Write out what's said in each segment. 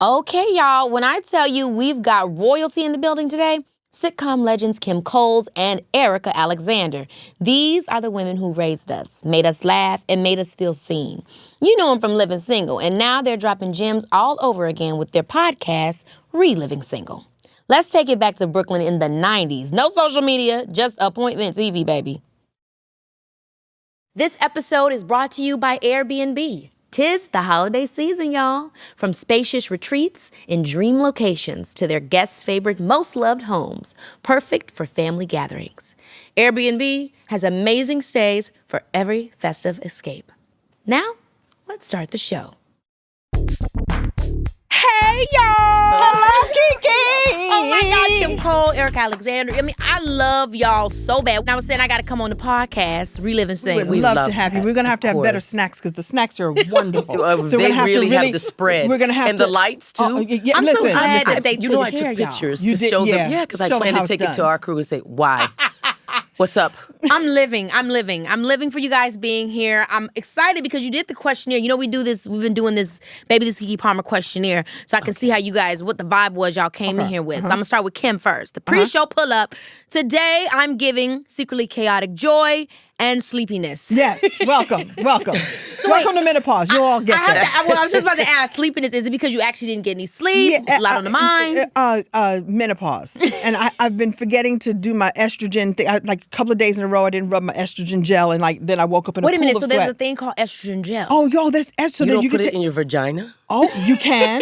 Okay, y'all, when I tell you we've got royalty in the building today, sitcom legends Coles and Erika Alexander. These are the women who raised us, made us laugh, and made us feel seen. You know them from Living Single, and now they're dropping gems all over again with their podcast, ReLiving Single. Let's take it back to Brooklyn in the 90s. No social media, just appointment TV, baby. This episode is brought to you by Airbnb. 'Tis the holiday season, y'all. From spacious retreats in dream locations to their guests' favorite, most loved homes. Perfect for family gatherings. Airbnb has amazing stays for every festive escape. Now, let's start the show. Hey, y'all! Hello, Keke! Oh my God, Coles, Erika Alexander. I mean, I love y'all so bad. I was saying I got to come on the podcast, ReLiving Single. We'd love to have you. We're going to have better snacks because the snacks are wonderful. So they really have the spread. We're going to have and the lights, too. I'm so glad that they took I care took of pictures y'all. to show them. Yeah, because I plan to take it to our crew and say, why? What's up? I'm living for you guys being here. I'm excited because you did the questionnaire. You know, we've been doing this Baby This Keke Palmer questionnaire so I can see how you guys, what the vibe was y'all came in here with. So I'm going to start with Kim first. The pre-show pull-up. Today, I'm giving secretly chaotic joy and sleepiness. Yes, welcome. So welcome to menopause. You'll all get there. I was just about to ask, sleepiness, is it because you actually didn't get any sleep? A lot on the mind? Menopause. And I've been forgetting to do my estrogen thing. Like a couple of days in a row, I didn't rub my estrogen gel, and then I woke up in a pool of sweat. Wait a minute, so there's a thing called estrogen gel. Oh, yo, there's estrogen. You don't put it in your vagina? Oh, you can.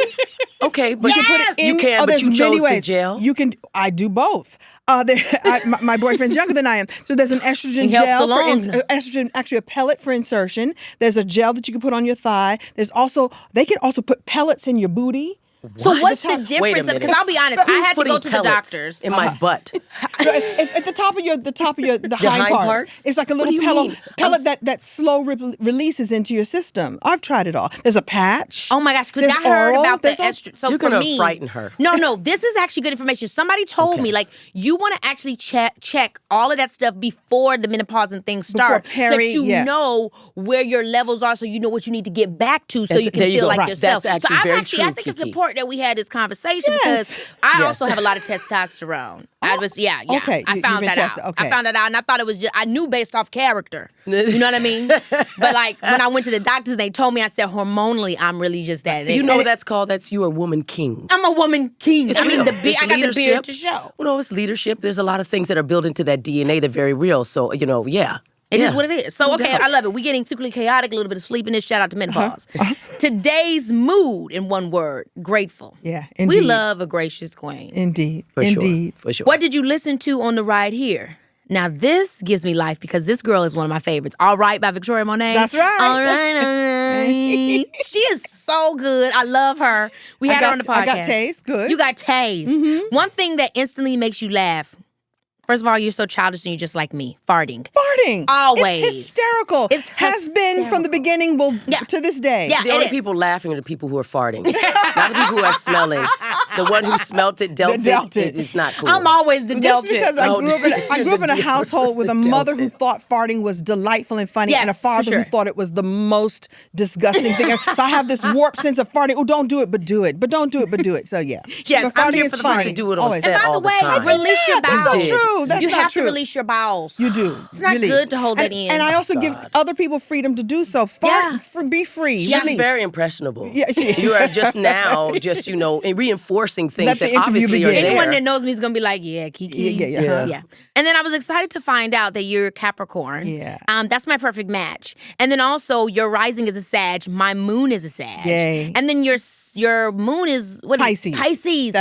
Okay, but You can put it in. You can, but you chose the gel? You can. I do both. My boyfriend's younger than I am, so there's an estrogen gel for estrogen. Actually, a pellet for insertion. There's a gel that you can put on your thigh. They can also put pellets in your booty. So what's the difference? Because I'll be honest, I had to go to the doctors. In my butt. It's at the top of your hind parts. It's like a little pellet that slow releases into your system. I've tried it all. There's a patch. Oh my gosh, because I heard about the estrogen. So you're for gonna me, frighten her. No, this is actually good information. Somebody told me you want to actually check all of that stuff before the menopause and things start, so that you know where your levels are, so you know what you need to get back to, so you can feel like yourself. That's actually very true, I think it's important that we had this conversation because I also have a lot of testosterone. Okay. I found that out. Okay. I found that out, and I thought it was I knew based off character. You know what I mean? But when I went to the doctors, they told me, I said hormonally, I'm really just that. You know what that's called? You a woman king. I'm a woman king. I mean, I got the beard to show. Well, no, it's leadership. There's a lot of things that are built into that DNA that are very real. So, It is what it is. So, okay, I love it. We're getting secretly chaotic, a little bit of sleepiness. Shout out to menopause. Today's mood, in one word, grateful. Yeah, indeed. We love a gracious queen. Indeed. For sure. What did you listen to on the ride here? Now, this gives me life because this girl is one of my favorites. All Right by Victoria Monet. That's right. All right. She is so good. I love her. We had her on the podcast. I got taste. Good. You got taste. Mm-hmm. One thing that instantly makes you laugh. First of all, you're so childish and you're just like me. Farting. Always. It's hysterical. Has been from the beginning to this day. Yeah, the only people laughing are the people who are farting. Not the people who are smelling. The one who smelt it, dealt it. It's not cool. I'm always the dealt it. Because I grew up in a household with a mother who thought farting was delightful and funny, and a father who thought it was the most disgusting thing. So I have this warped sense of farting. Oh, don't do it, but do it. But don't do it, but do it. So yeah. Yes, I'm here for the person to do it on set all the time. And by the way, release your bowels. That's so true. You have to release your bowels. You do. It's not good to hold that in. And I also give other people freedom to do so. Fart, be free. She's very impressionable. Yeah, you are just now, reinforcing things that obviously are there. Anyone that knows me is going to be like, yeah, Keke. Yeah. And then I was excited to find out that you're Capricorn. Yeah. That's my perfect match. And then also, your rising is a Sag. My moon is a Sag. Yay. And then your moon is, what Pisces. Pisces.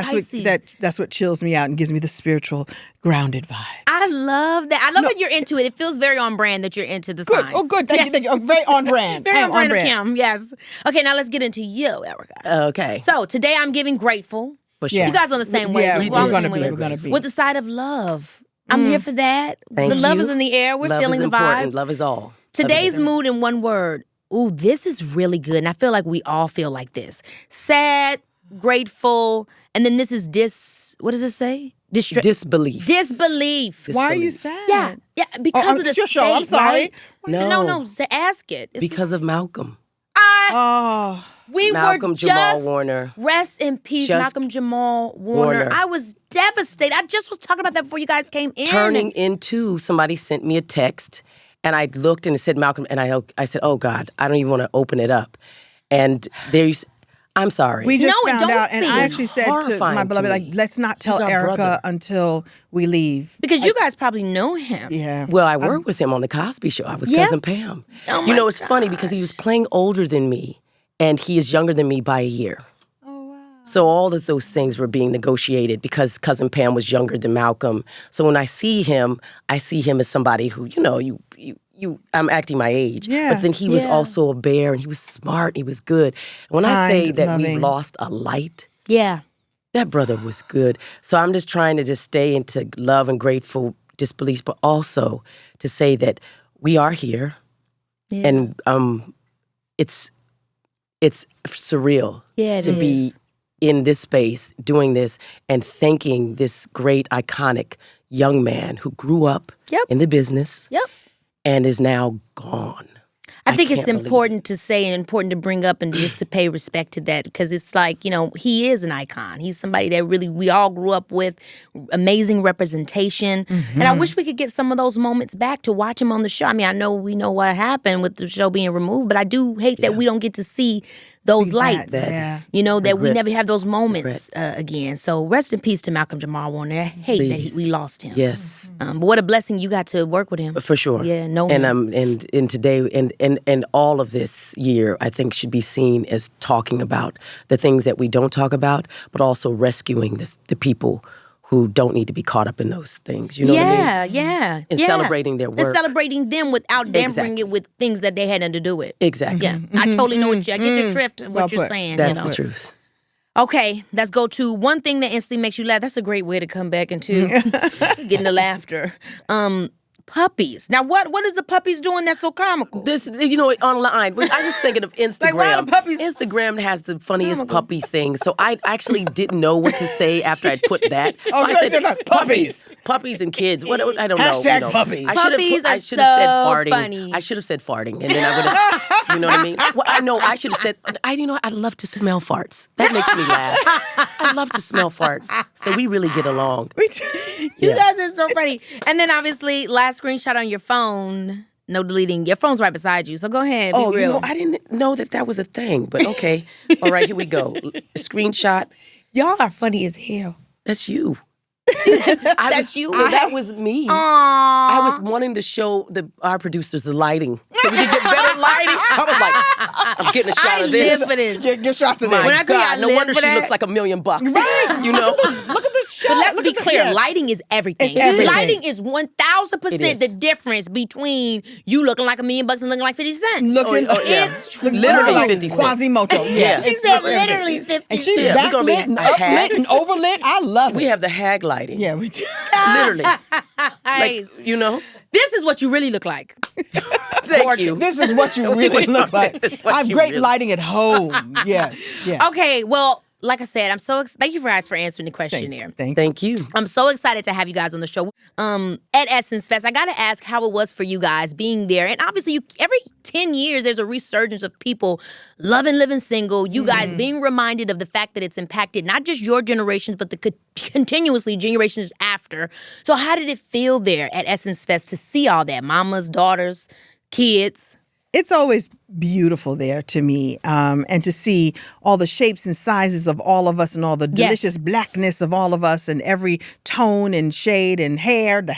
That's what chills me out and gives me the spiritual, grounded vibe. I love that. I love that you're into it. It feels very on brand that you're into the signs. Oh, good. Thank you. Very on brand. Very on brand of Kim, yes. Okay, now let's get into you, Erika. Okay. So today I'm giving grateful. For sure. You guys on the same wavelength. We're going to be. With the side of love. I'm here for that. Thank the love you. is in the air. We're feeling the vibes. Love is all. Today's mood in one word. Ooh, this is really good. And I feel like we all feel like this. Sad, grateful, and then this is what does it say? Disbelief. Disbelief. Why are you sad? Yeah, because of the it's your state, show. I'm sorry. Right? No, ask it. Because of Malcolm. Oh. Malcolm Jamal Warner. Rest in peace, Malcolm Jamal Warner. I was devastated. I just was talking about that before you guys came in. Turning into, somebody sent me a text, and I looked and it said Malcolm, and I said, oh God, I don't even want to open it up. And I'm sorry. We just found out, and I actually said to my beloved, like, let's not tell Erika until we leave. Because you guys probably know him. Yeah. Well, I worked with him on The Cosby Show. I was Cousin Pam. Oh you know, it's funny because he was playing older than me, and he is younger than me by a year. Oh, wow. So all of those things were being negotiated because Cousin Pam was younger than Malcolm. So when I see him as somebody who, you know, I'm acting my age. Yeah. But then he was also a bear, and he was smart, and he was good. And when I say that we've lost a light, that brother was good. So I'm just trying to just stay into love and grateful disbelief, but also to say that we are here, and it's surreal to be in this space doing this and thanking this great, iconic young man who grew up in the business and is now gone. I think it's important to say and important to bring up and just to pay respect to that, because it's like, you know, he is an icon. He's somebody that really we all grew up with, amazing representation. And I wish we could get some of those moments back to watch him on the show. I mean, I know we know what happened with the show being removed, but I do hate that we don't get to see those lights. You know, that we never have those moments again. So rest in peace to Malcolm Jamal Warner. I hate that we lost him. Yes. But what a blessing you got to work with him. For sure. Yeah, know and him. And today and all of this year, I think should be seen as talking about the things that we don't talk about, but also rescuing the people who don't need to be caught up in those things. You know what I mean? Yeah. And celebrating their work. And celebrating them without dampering it with things that they had nothing to do with. Exactly. Yeah. I totally know I get your drift, what you're saying. That's the truth. Okay, let's go to one thing that instantly makes you laugh. That's a great way to come back into getting the laughter. Puppies. Now, what is the puppies doing that's so comical? This, you know, online. But I just thinking of Instagram. Like, why are the puppies Instagram has the funniest puppy thing. So I actually didn't know what to say after I put that. So I said puppies and kids. What I don't know. Hashtag puppies. Puppies are should have said farting. funny. I should have said farting, and then I would have. You know what I mean? Well, I know I should have said. I love to smell farts. That makes me laugh. I love to smell farts. So we really get along. You guys are so funny. And then obviously, last screenshot on your phone. No deleting. Your phone's right beside you, so go ahead. Be real. You know, I didn't know that was a thing, but okay. All right, here we go. Screenshot. Y'all are funny as hell. That's you. That's you. That was me. Aww. I was wanting to show our producers the lighting so we could get better lighting. So I was like, I'm getting a shot of this. Live for this. Get shots of this. When I tell you I no live wonder for she that. looks like $1 million. Right. You know? Look at the shot. But let's be clear, lighting is everything. It's everything. Lighting is 1,000% the difference between you looking like $1 million and looking like 50 cents. It's true. Literally like 50 cents. Quasimodo. Yeah. She said literally 50 And she's cents. backlit and uplit and overlit. I love it. We have the hag lighting. Yeah, we do. Literally. Like, you know? This is what you really look like. Thank you. This is what you really look like. I have great lighting at home. Yes. Yeah. Okay, well, like I said, I'm so thank you guys for answering the questionnaire. Thank you. I'm so excited to have you guys on the show. At Essence Fest, I got to ask how it was for you guys being there. And obviously, every 10 years, there's a resurgence of people loving living single. You guys being reminded of the fact that it's impacted not just your generations, but the continuously generations after. So how did it feel there at Essence Fest to see all that? Mamas, daughters, kids. It's always beautiful there to me, and to see all the shapes and sizes of all of us and all the delicious blackness of all of us and every tone and shade and hair. So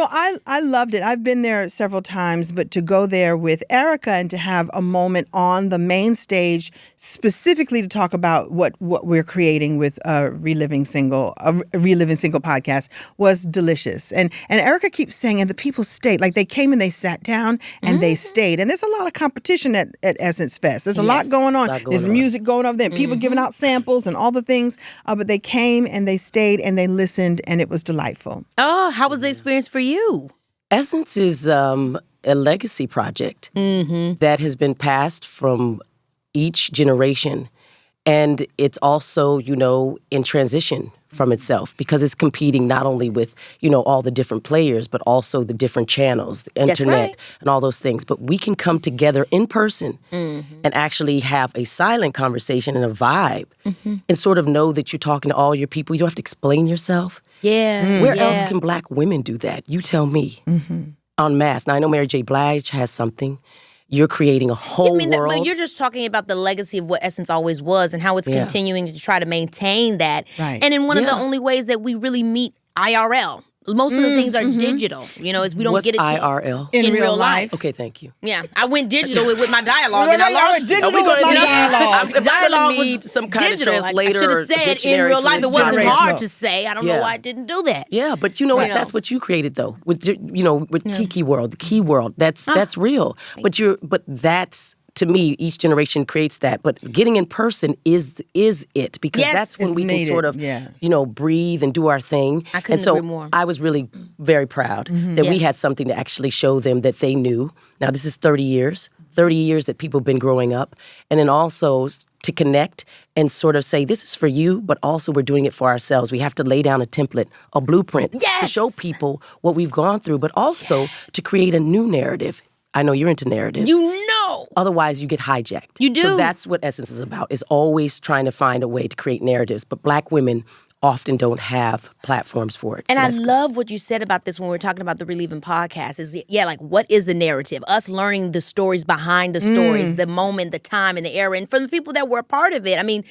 I loved it. I've been there several times, but to go there with Erika and to have a moment on the main stage specifically to talk about what we're creating with ReLiving Single podcast was delicious. And Erika keeps saying, and the people stayed, like they came and they sat down and they stayed. And there's a lot of competition at Essence Fest. There's a lot going on. There's music going over there. People giving out samples and all the things. But they came and they stayed and they listened, and it was delightful. Oh, how was the experience for you? Essence is a legacy project that has been passed from each generation. And it's also, you know, in transition from itself because it's competing not only with, all the different players, but also the different channels, the internet, and all those things. But we can come together in person and actually have a silent conversation and a vibe and sort of know that you're talking to all your people. You don't have to explain yourself. Yeah. Where else can Black women do that? You tell me. En masse. Now, I know Mary J. Blige has something. You're creating a whole world. But you're just talking about the legacy of what Essence always was and how it's continuing to try to maintain that. Right. And in one of the only ways that we really meet IRL. Most of the things are digital, is we don't get it IRL? In real life. Okay, thank you. Yeah, I went digital with my dialogue, and I lost digital with my dialogue. Dialogue was some kind digital. of translator. I should have said in real life. It wasn't hard to say. I don't know why I didn't do that. Yeah, but you know what? That's what you created though. With Keke World, the Key World. That's real. But that's. To me, each generation creates that, but getting in person is it because that's when we can sort of, breathe and do our thing. I couldn't agree more. I was really very proud that we had something to actually show them that they knew. Now, this is 30 years that people have been growing up, and then also to connect and sort of say, this is for you, but also we're doing it for ourselves. We have to lay down a template, a blueprint to show people what we've gone through, but also to create a new narrative. I know you're into narratives. Otherwise, you get hijacked. You do. So that's what Essence is about, is always trying to find a way to create narratives. But Black women often don't have platforms for it. And I love what you said about this when we're talking about the ReLiving podcast is, what is the narrative? Us learning the stories behind the stories, the moment, the time, and the era. And from the people that were a part of it. I mean,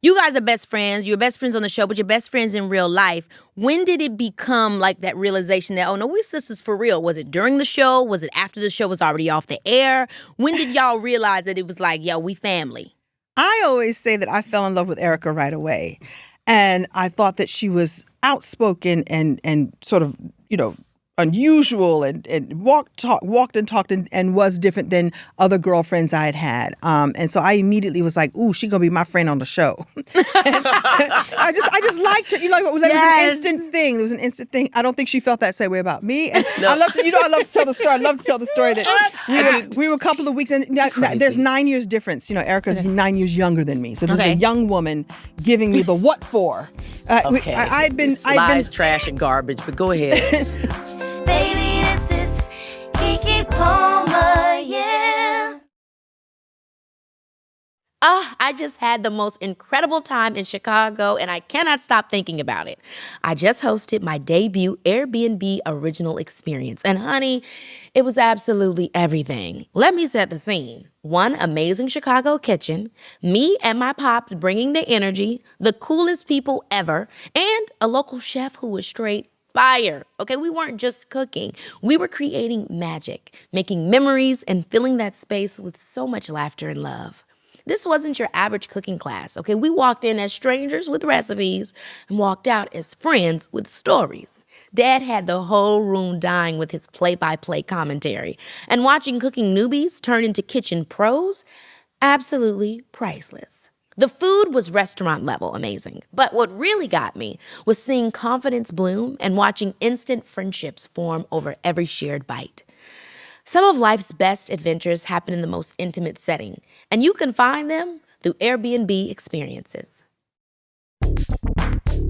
you guys are best friends. You're best friends on the show, but you're best friends in real life. When did it become like that realization that, oh, no, we sisters for real? Was it during the show? Was it after the show was already off the air? When did y'all realize that it was like, yo, we family? I always say that I fell in love with Erika right away. And I thought that she was outspoken and sort of, unusual and walked and talked and was different than other girlfriends I had. And so I immediately was like, ooh, she's going to be my friend on the show. I just liked her. It was an instant thing. It was an instant thing. I don't think she felt that same way about me. And I love to tell the story. I love to tell the story that we were a couple of weeks and there's 9 years difference. Erika's 9 years younger than me. So there's a young woman giving me the what for. I'd been lies, trash, and garbage, but go ahead. Baby, this is Keke Palmer, yeah. I just had the most incredible time in Chicago, and I cannot stop thinking about it. I just hosted my debut Airbnb original experience, and honey, it was absolutely everything. Let me set the scene. One amazing Chicago kitchen, me and my pops bringing the energy, the coolest people ever, and a local chef who was straight fire. Okay, we weren't just cooking. We were creating magic, making memories, and filling that space with so much laughter and love. This wasn't your average cooking class, okay? We walked in as strangers with recipes and walked out as friends with stories. Dad had the whole room dying with his play-by-play commentary. And watching cooking newbies turn into kitchen pros, absolutely priceless. The food was restaurant level amazing, but what really got me was seeing confidence bloom and watching instant friendships form over every shared bite. Some of life's best adventures happen in the most intimate setting, and you can find them through Airbnb experiences.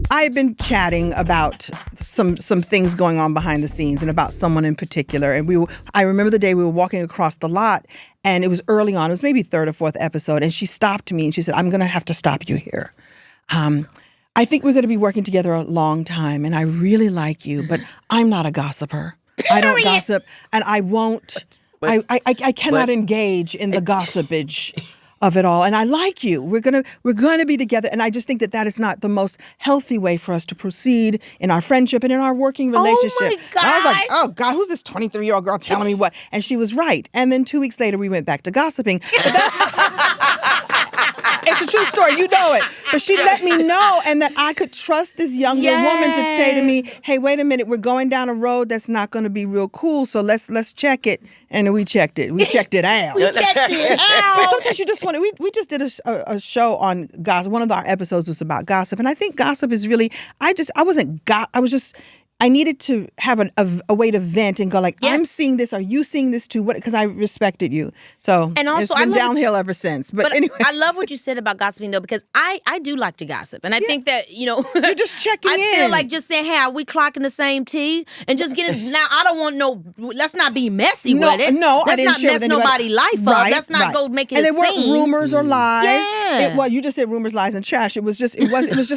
I've been chatting about some things going on behind the scenes and about someone in particular. And I remember the day we were walking across the lot, and it was early on. It was maybe third or fourth episode. And she stopped me and she said, I'm going to have to stop you here. I think we're going to be working together a long time, and I really like you, but I'm not a gossipper. I don't gossip, and I won't. I cannot engage in the gossipage of it all. And I like you. We're gonna be together. And I just think that is not the most healthy way for us to proceed in our friendship and in our working relationship. Oh my God. And I was like, oh God, who's this 23-year-old girl telling me what? And she was right. And then 2 weeks later, we went back to gossiping. But it's a true story. You know it. But she let me know, and that I could trust this younger woman to say to me, hey, wait a minute, we're going down a road that's not going to be real cool, so let's check it. And we checked it. We checked it out. We checked it out. But sometimes you just want to, we just did a show on gossip. One of our episodes was about gossip. And I think gossip is really, I needed to have a way to vent and go like, I'm seeing this. Are you seeing this too? Because I respected you. So and also, it's been downhill ever since. But anyway. I love what you said about gossiping, though, because I do like to gossip. And I think that, you're just checking in. I feel like just saying, hey, are we clocking the same tea? And just getting, now, I don't want let's not be messy with it. No, let's I didn't not share mess with nobody's life up. Let's not go make it a scene. And they weren't rumors or lies. Yeah. Well, you just said rumors, lies, and trash. It was just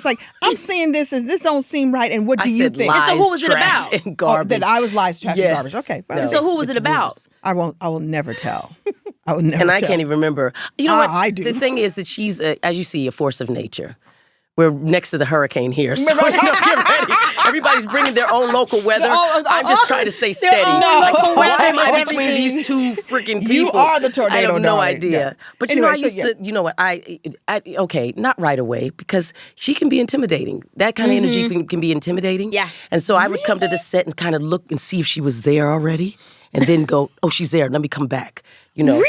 like, I'm seeing this as this don't seem right. And what do you think? Lies, so who was it about? And garbage. That I was lies, trash, and garbage. Okay, fine. No. So who was it about? I will never tell. I will never and tell. I can't even remember. You know what? I do. The thing is that she's, as you see, a force of nature. We're next to the hurricane here, so get ready. Everybody's bringing their own local weather. I'm just trying to stay steady. Why am I between these two freaking people? You are the tornado. I have no darling. idea. Yeah. But anyway, I used to, you know what? Okay, not right away, because she can be intimidating. That kind of energy can be intimidating. Yeah. And so I would come to the set and kind of look and see if she was there already, and then go, oh, she's there. Let me come back. Really?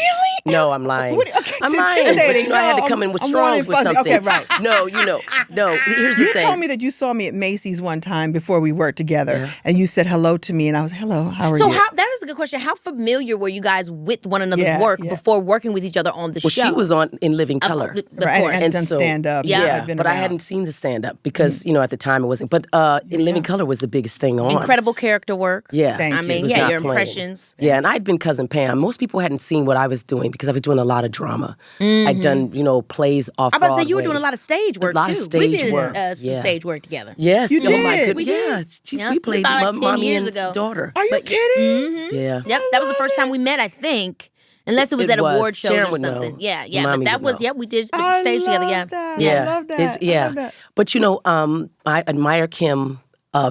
No, I'm lying. Okay, I'm lying. intimidating. But, I had to come in with strong with something. Okay, right. No, here's the thing. You told me that you saw me at Macy's one time before we worked together, and you said hello to me, and I was, hello, how are you? So that is a good question. How familiar were you guys with one another's work before working with each other on the show? Well, she was on in Living Color. Of course. And done stand-up. Yeah, but I hadn't seen the stand-up because, at the time it wasn't. But in Living Color was the biggest thing on. Incredible character work. Yeah. Thank you. Your impressions. Yeah, and I'd been Cousin Pam. Most people hadn't seen what I was doing because I was doing a lot of drama. I'd done, plays off Broadway. I was about to say, you were doing a lot of stage work, too. A lot of stage work. We did some stage work together. Yes. You did? My goodness. We did. We played about 10 Mommy years and ago. Daughter. Are you kidding? Yeah. Yep, that was the first time we met, I think. Unless it was at award shows Sharon or would something. know. Yeah. Mommy But that would was, know. we did I stage together, love that. Yeah. I love that. I love that. But, I admire Kim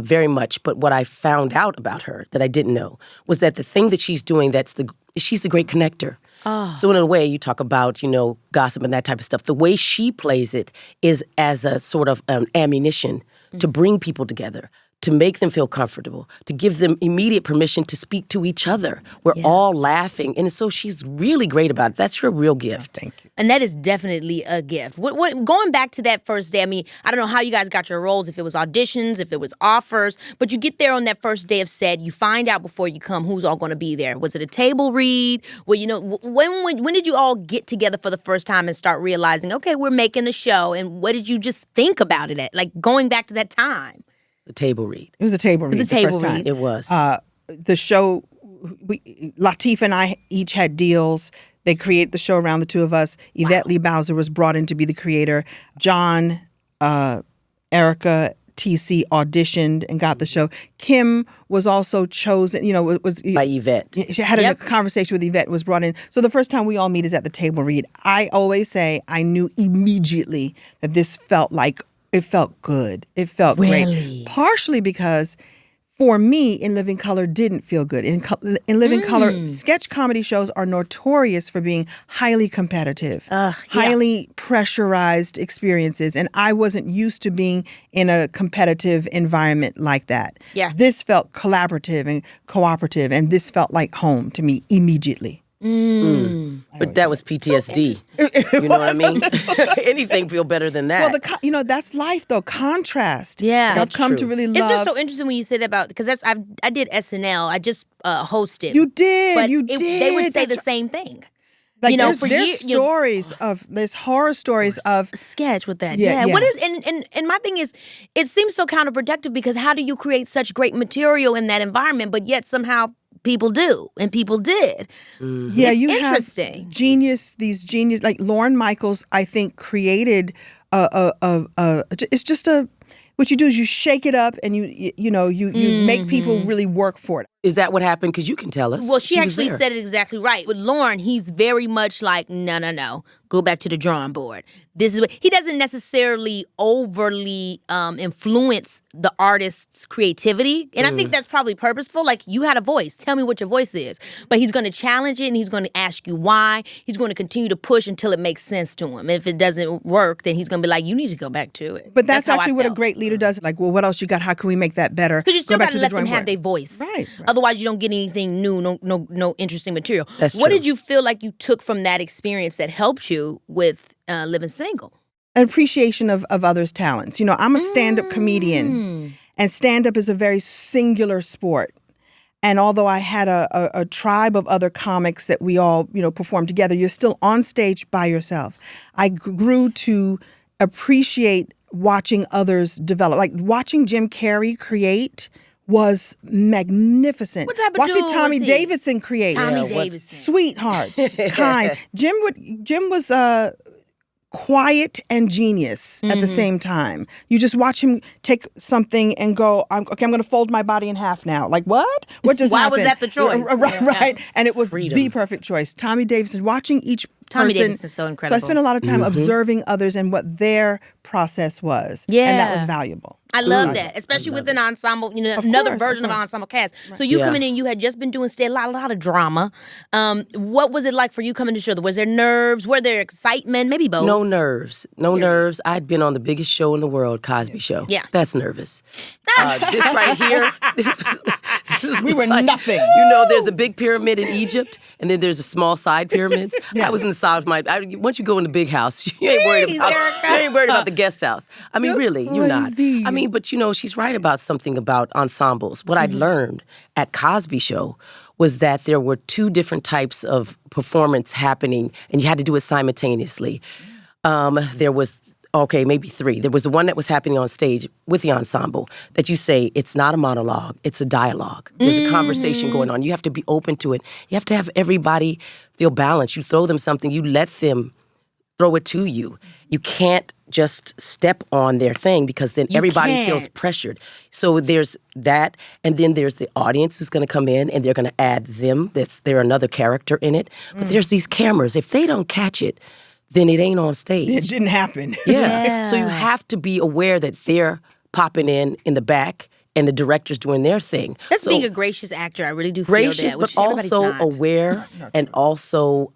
very much. But what I found out about her that I didn't know was that the thing that she's doing, she's the great connector. Oh. So in a way, you talk about, gossip and that type of stuff. The way she plays it is as a sort of ammunition to bring people together, to make them feel comfortable, to give them immediate permission to speak to each other. We're all laughing. And so she's really great about it. That's her real gift. Thank you. And that is definitely a gift. Going back to that first day, I don't know how you guys got your roles, if it was auditions, if it was offers, but you get there on that first day of set, you find out before you come who's all going to be there. Was it a table read? Well, when did you all get together for the first time and start realizing, okay, we're making a show, and what did you just think about it like going back to that time? A table read. It was a table read. It was a table read. It was. The show, Latifah and I each had deals. They created the show around the two of us. Yvette Lee Bowser was brought in to be the creator. John, Erika, TC auditioned and got the show. Kim was also chosen, by Yvette. She had a conversation with Yvette, was brought in. So the first time we all meet is at the table read. I always say I knew immediately that this felt like, it felt good. It felt great. Partially because for me, In Living Color didn't feel good. In Living Color, sketch comedy shows are notorious for being highly competitive, highly pressurized experiences. And I wasn't used to being in a competitive environment like that. Yeah. This felt collaborative and cooperative, and this felt like home to me immediately. But that was PTSD. You know what I mean? Anything feel better than that. Well, that's life though. Contrast. Yeah, I've come to really love. It's just so interesting when you say that about, because I did SNL. I just hosted. You did. But you did. They would say the same thing. Like there's horror stories of sketch with that. Yeah. What is and my thing is, it seems so counterproductive, because how do you create such great material in that environment, but yet somehow people do, and people did. Mm-hmm. Yeah, it's you interesting. Have these genius, like Lorne Michaels, I think created it's just what you do is you shake it up and you make people really work for it. Is that what happened? Because you can tell us. Well, she actually said it exactly right. With Lorne, he's very much like, no. Go back to the drawing board. This is what he doesn't necessarily overly influence the artist's creativity. And I think that's probably purposeful. Like, you had a voice. Tell me what your voice is. But he's going to challenge it, and he's going to ask you why. He's going to continue to push until it makes sense to him. If it doesn't work, then he's going to be like, you need to go back to it. But that's actually what a great leader does. Like, well, what else you got? How can we make that better? Because you still got to let them have their voice. Right. Otherwise, you don't get anything new, no interesting material. That's what true. did you feel like you took from that experience that helped you with Living Single? An appreciation of others' talents. I'm a stand-up comedian. And stand-up is a very singular sport. And although I had a tribe of other comics that we all, performed together, you're still on stage by yourself. I grew to appreciate watching others develop. Like watching Jim Carrey create was magnificent. What type of watching dude Tommy was he? Davidson create. Tommy Davidson. Sweethearts, kind. Jim was quiet and genius at the same time. You just watch him take something and go, I'm going to fold my body in half now. Like, what? What just Why happened? was that the choice? Right. And it was Freedom. the perfect choice. Tommy Davidson, watching each Tommy person. Davidson's so incredible. So I spent a lot of time observing others and what their process was. Yeah. And that was valuable. I love that, especially with an ensemble, another version of an ensemble cast. Right. So you coming in, you had just been doing a lot of drama. What was it like for you coming to the show? Was there nerves? Were there excitement? Maybe both. No nerves. No nerves. I'd been on the biggest show in the world, Cosby Show. Yeah. That's nervous. This right here. We were nothing. There's the big pyramid in Egypt, and then there's the small side pyramids. I was in the side of my. Once you go in the big house, you ain't worried about the guest house. I mean, really, you're not. I mean, but she's right about something about ensembles. What I'd learned at Cosby Show was that there were two different types of performance happening, and you had to do it simultaneously. There was. Okay, maybe three. There was the one that was happening on stage with the ensemble that you say, it's not a monologue, it's a dialogue. There's a conversation going on. You have to be open to it. You have to have everybody feel balanced. You throw them something, you let them throw it to you. You can't just step on their thing because then everybody feels pressured. So there's that, and then there's the audience who's going to come in and they're going to add them. They're another character in it. But there's these cameras. If they don't catch it, then it ain't on stage. It didn't happen. Yeah. So you have to be aware that they're popping in the back and the director's doing their thing. That's being a gracious actor. I really do feel gracious, that. but also aware and also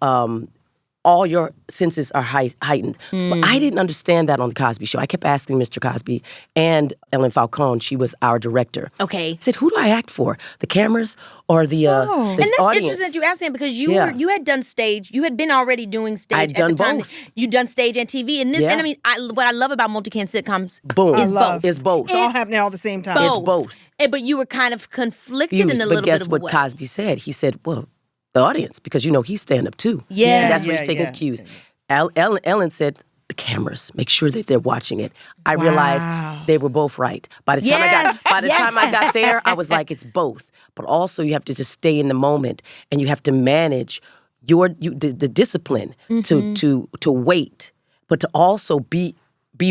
all your senses are heightened. But I didn't understand that on the Cosby Show. I kept asking Mr. Cosby and Ellen Falcone, she was our director. Okay. I said, who do I act for? The cameras or the And that's audience? interesting that you asked him because you had done stage. You had been already doing stage I'd at done the time. both. You'd done stage and TV. And this, and I mean, what I love about multicam sitcoms is both. It's both. It's all happening all at the same time. Both. It's both. But you were kind of conflicted in a little bit of a way. But guess what Cosby said? He said, well, the audience, because he's stand-up too. Yeah. And that's where he's taking his cues. Ellen said, the cameras, make sure that they're watching it. I realized they were both right. By the time I got there, I was like, it's both. But also you have to just stay in the moment and you have to manage the discipline to wait, but to also be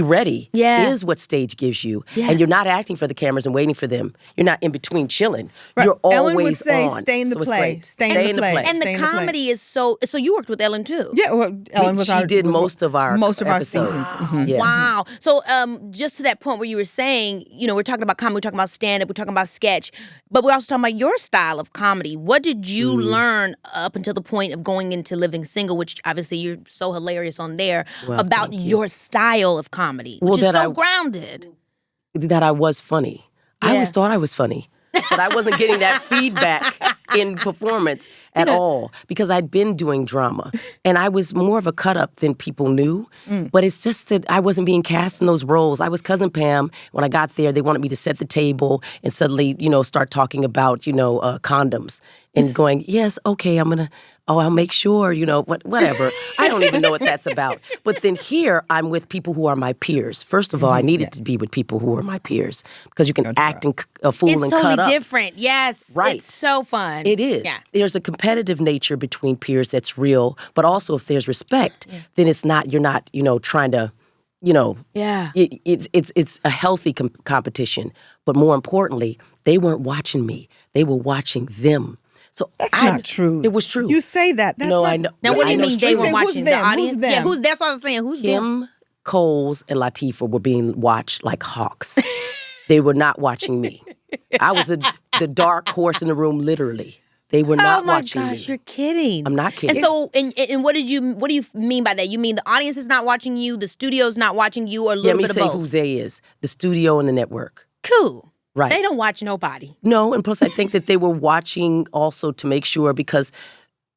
ready is what stage gives you. Yeah. And you're not acting for the cameras and waiting for them. You're not in between chilling. Right. You're always Ellen would say, on. stay in the play. Stay in the play. And the comedy is so you worked with Ellen too. Yeah, well, Ellen was she did most of our seasons. Yeah. Wow. So just to that point where you were saying, we're talking about comedy, we're talking about stand-up, we're talking about sketch, but we're also talking about your style of comedy. What did you learn up until the point of going into Living Single, which obviously you're so hilarious on there, about your style of comedy, which is so grounded? That I was funny. I always thought I was funny. But I wasn't getting that feedback in performance at all because I'd been doing drama. And I was more of a cut-up than people knew. But it's just that I wasn't being cast in those roles. I was Cousin Pam. When I got there, they wanted me to set the table and suddenly, start talking about, condoms. And going, yes, okay, I'll make sure, whatever. I don't even know what that's about. But then here, I'm with people who are my peers. First of all, I needed to be with people who are my peers because you can act and a fool and cut up. It's totally different. Yes. Right. It's so fun. It is. Yeah. There's a competitive nature between peers that's real, but also if there's respect, then you're not, trying to, it's a healthy competition. But more importantly, they weren't watching me. They were watching them. So that's not true. It was true. You say that. That's I know. Now, what do you mean they were watching? Who's the them? audience? Who's them? Yeah, that's what I was saying. Who's them? Coles and Latifah were being watched like hawks. They were not watching me. I was the dark horse in the room, literally. They were not watching me. Oh my gosh, you're kidding. I'm not kidding. And so, and what do you mean by that? You mean the audience is not watching you, the studio's not watching you, or a little bit of both? Let me say who they is. The studio and the network. Cool. Right. They don't watch nobody. No, and plus I think that they were watching also to make sure because,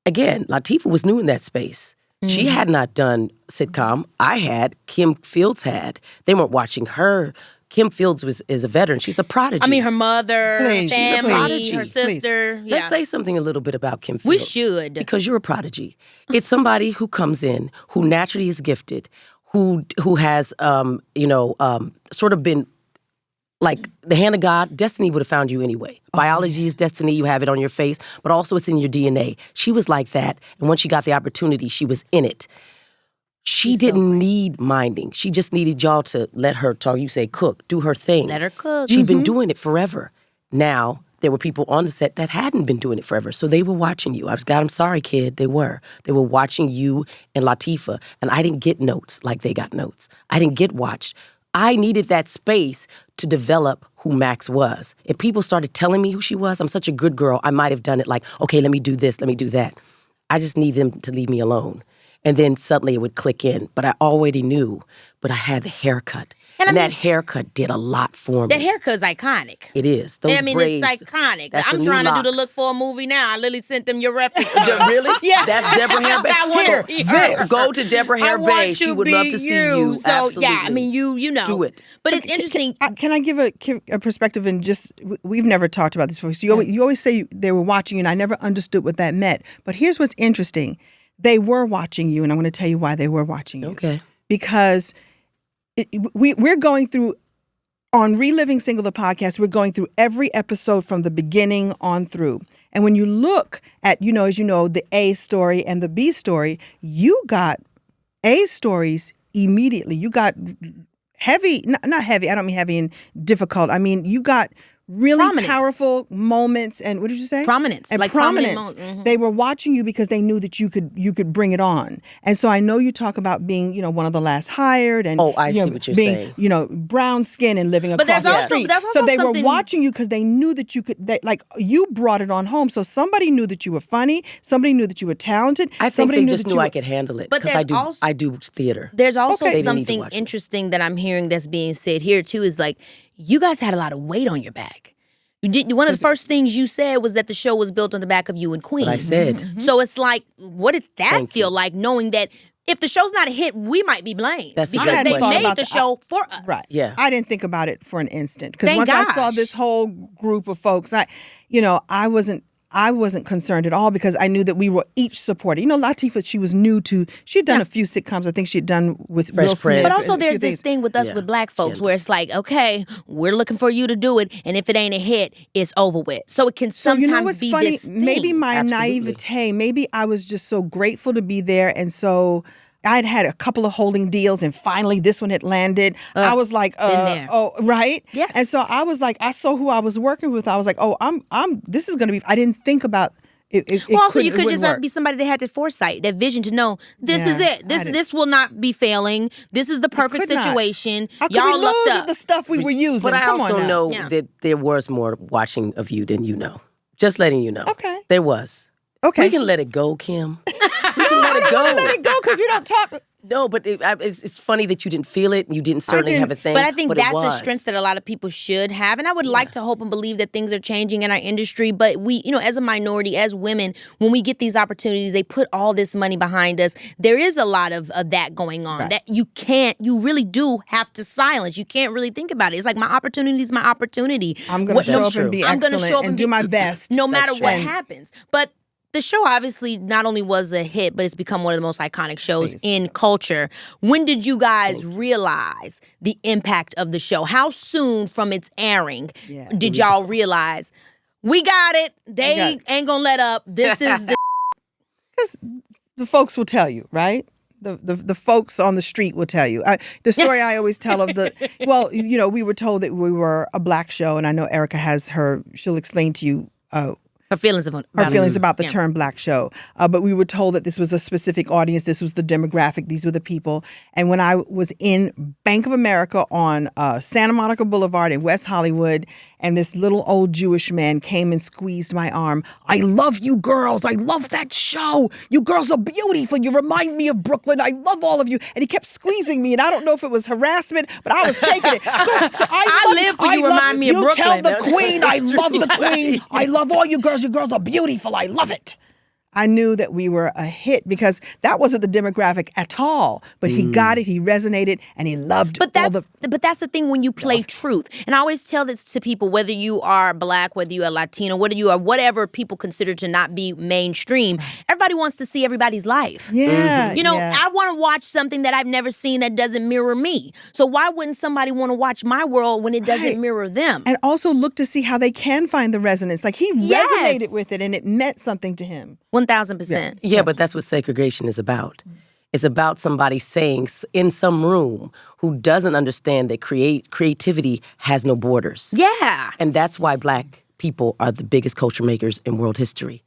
again, Latifah was new in that space. She had not done sitcom. I had. Kim Fields had. They weren't watching her Kim Fields is a veteran. She's a prodigy. I mean, her mother, Please, family, her please. sister. Yeah. Let's say something a little bit about Kim Fields. We should. Because you're a prodigy. It's somebody who comes in, who naturally is gifted, who has, sort of been like the hand of God. Destiny would have found you anyway. Biology is destiny. You have it on your face, but also it's in your DNA. She was like that. And once she got the opportunity, she was in it. She didn't need minding. She just needed y'all to let her talk. You say cook, do her thing. Let her cook. She'd been doing it forever. Now, there were people on the set that hadn't been doing it forever. So they were watching you. I'm sorry, kid. They were. They were watching you and Latifah. And I didn't get notes like they got notes. I didn't get watched. I needed that space to develop who Max was. If people started telling me who she was, I'm such a good girl, I might have done it like, okay, let me do this, let me do that. I just need them to leave me alone. And then suddenly it would click in. But I already knew, but I had the haircut. And that haircut did a lot for me. That haircut's iconic. It is. Those braids, it's iconic. that's I'm the trying new to do the locks. look for a movie now. I literally sent them your reference. Really? Yeah. That's Deborah Hair. Go to Deborah Hair Bay. She would love to see you. So, Absolutely. yeah, I mean, you know. Do it. But it's interesting. Can I give a perspective and just, we've never talked about this before. So you always say they were watching you, and I never understood what that meant. But here's what's interesting. They were watching you, and I'm going to tell you why they were watching you. Okay. Because we're going through, on ReLiving Single, the podcast, we're going through every episode from the beginning on through. And when you look at, as you know, the A story and the B story, you got A stories immediately. You got heavy, not heavy, I don't mean heavy and difficult. I mean, you got really Prominence. Powerful moments, and what did you say? Prominence. And like prominence. They were watching you because they knew that you could bring it on. And so I know you talk about being, one of the last hired, and I see what you're being, saying. Brown skin and living across there's the also- street. there's also So they something- were watching you because they knew that you could. You brought it on home. So somebody knew that you were funny. Somebody knew that you were talented. I think somebody they just that knew you I could handle it But because there's I do theater. There's also Okay. They didn't need to something watch me. interesting that I'm hearing that's being said here, too, is like, you guys had a lot of weight on your back. One of the first things you said was that the show was built on the back of you and Queen. What I said. Mm-hmm. So it's like, what did that Thank feel you. like, knowing that if the show's not a hit, we might be blamed? That's a because good they question. made About the the- show for us. Right. Yeah. I didn't think about it for an instant because Thank once I saw gosh. this whole group of folks, I wasn't concerned at all because I knew that we were each supporting. Latifah, she had done a few sitcoms. I think she had done with Fresh Will Smith. Prince. But also and a few there's this things. thing with us Yeah. with black folks where it's like, okay, we're looking for you to do it, and if it ain't a hit, it's over with. So it can So sometimes what's be funny? this thing. Maybe my Absolutely. naivete, maybe I was just so grateful to be there, and so I'd had a couple of holding deals, and finally this one had landed. I was like, there. oh, right? Yes. And so I was like, I saw who I was working with. I was like, oh, this is going to be, I didn't think about it. Well, also, you it could wouldn't just work. be somebody that had the foresight, that vision to know this Yeah, is it. I did. This will not be failing. This is the perfect could not. situation. How could Y'all we looked lose up. the stuff we were using? But I Come also on now. know Yeah. that there was more watching of you than you know. Just letting you know. Okay. There was. Okay. We can let it go, Kim. We can I let don't it go. want to let it go because we don't talk. No, but it's funny that you didn't feel it and you didn't certainly have a thing. But I think it that's a was. strength that a lot of people should have. And I would like to hope and believe that things are changing in our industry. But we, as a minority, as women, when we get these opportunities, they put all this money behind us. There is a lot of that going on Right. that you really do have to silence. You can't really think about it. It's like my opportunity is my opportunity. I'm going to show up true. and be I'm gonna excellent show up and and do be- my best. No matter That's what true. happens. But the show obviously not only was a hit, but it's become one of the most iconic shows in culture. When did you guys realize the impact of the show? How soon from its airing did y'all realize, we got it, they ain't gonna let up, this is the... Because the folks will tell you, right? The folks on the street will tell you. The story I always tell of we were told that we were a black show, and I know Erika she'll explain to you Her feelings about her feelings about the Yeah. term black show. But we were told that this was a specific audience. This was the demographic. These were the people. And when I was in Bank of America on Santa Monica Boulevard in West Hollywood, and this little old Jewish man came and squeezed my arm. I love you girls. I love that show. You girls are beautiful. You remind me of Brooklyn. I love all of you. And he kept squeezing me. And I don't know if it was harassment, but I was taking it. So I live for you, remind me of Brooklyn. You tell the queen I love the queen. I love all you girls. You girls are beautiful. I love it. I knew that we were a hit because that wasn't the demographic at all. But he got it, he resonated, and he loved But that's the thing when you play truth. And I always tell this to people, whether you are Black, whether you are Latino, whether you are whatever people consider to not be mainstream, everybody wants to see everybody's life. Yeah. You know, I want to watch something that I've never seen that doesn't mirror me. So why wouldn't somebody want to watch my world when it doesn't mirror them? And also look to see how they can find the resonance. Like he resonated with it and it meant something to him. 1,000%. Yeah, but that's what segregation is about. It's about somebody saying in some room who doesn't understand that creativity has no borders. Yeah. And that's why Black people are the biggest culture makers in world history.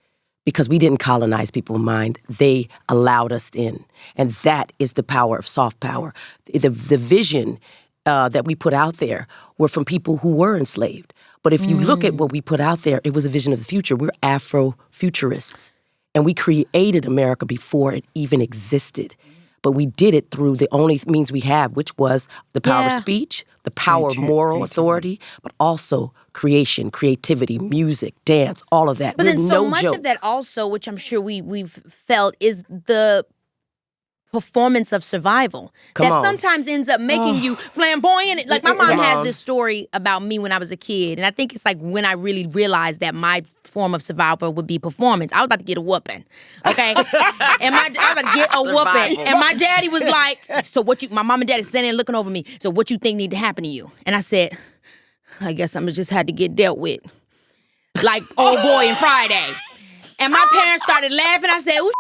Because we didn't colonize people's mind. They allowed us in. And that is the power of soft power. The vision that we put out there were from people who were enslaved. But if you look at what we put out there, it was a vision of the future. We're Afro-futurists. And we created America before it even existed. But we did it through the only means we have, which was the power of speech, the power of moral authority, but also creation, creativity, music, dance, all of that. But then so much of that also, which I'm sure we've felt, is the performance of survival that sometimes ends up making you flamboyant. Like my mom has this story about me when I was a kid, and I think it's like when I really realized that my form of survival would be performance. I was about to get a whooping, okay? And I was about to get a whooping, and my daddy was like, "So what you?" My mom and daddy standing there looking over me. So what you think need to happen to you? And I said, "I guess I'm just had to get dealt with, like old boy in Friday." And my parents started laughing. I said, "Ooh,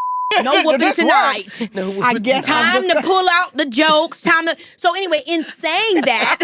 no whooping tonight." I guess time to pull out the jokes. So anyway, in saying that,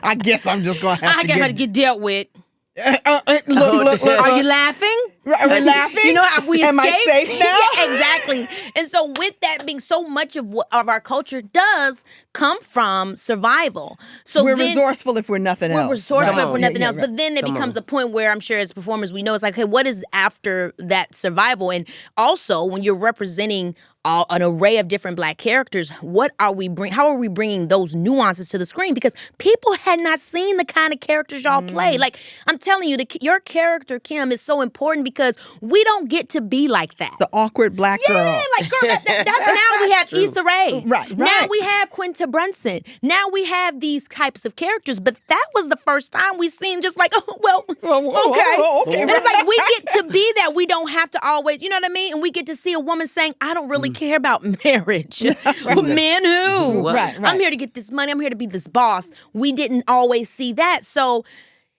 I guess I'm just gonna have to get dealt with. Look. Are you laughing? Are we laughing? You know how we escaped? Am I safe now? Yeah, exactly. And so with that being so much of our culture does come from survival. So we're resourceful if we're nothing else. We're resourceful if we're nothing else. But then there becomes a point where I'm sure as performers we know it's like, hey, what is after that survival? And also when you're representing an array of different Black characters, how are we bringing those nuances to the screen? Because people had not seen the kind of characters y'all play. Like, I'm telling you, your character, Kim, is so important because we don't get to be like that. The awkward Black girl. Yeah, like, girl, that's now we have Issa Rae. Right. Now we have Quinta Brunson. Now we have these types of characters. But that was the first time we seen just like, okay. And it's like we get to be that. We don't have to always, you know what I mean? And we get to see a woman saying, I don't really care about marriage. Men who? Right. I'm here to get this money. I'm here to be this boss. We didn't always see that. So,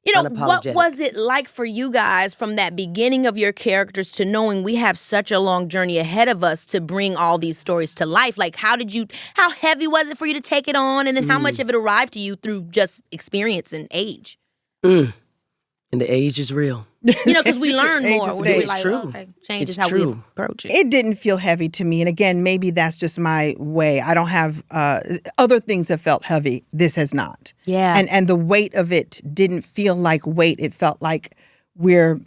you know, what was it like for you guys from that beginning of your characters to knowing we have such a long journey ahead of us to bring all these stories to life? Like, how heavy was it for you to take it on? And then how much of it arrived to you through just experience and age? And the age is real. You know, because we learn more. It's true. Okay, changes how we approach it. It didn't feel heavy to me. And again, maybe that's just my way. I don't have, other things have felt heavy. This has not. Yeah. And the weight of it didn't feel like weight. It felt like we're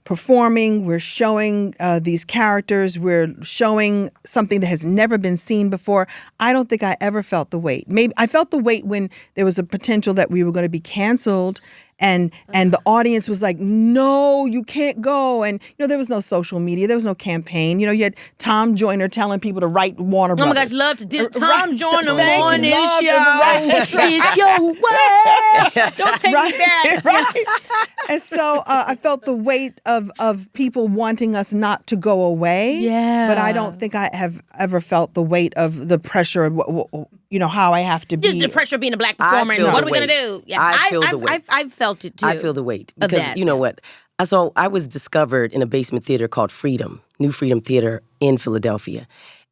performing, we're showing these characters, we're showing something that has never been seen before. I don't think I ever felt the weight. Maybe I felt the weight when there was a potential that we were going to be canceled. And the audience was like, no, you can't go. And, you know, there was no social media. There was no campaign. You know, you had Tom Joyner telling people to write Warner Brothers. Oh, my gosh, love to this Tom Joyner morning show. It's your way. Don't take me back. Right. And so I felt the weight of people wanting us not to go away. Yeah. But I don't think I have ever felt the weight of the pressure of, you know, how I have to be. Just the pressure of being a Black performer and what are we going to do? Yeah, I feel the weight. I've felt it too. I feel the weight. Because you know what? So I was discovered in a basement theater called Freedom, New Freedom Theater in Philadelphia.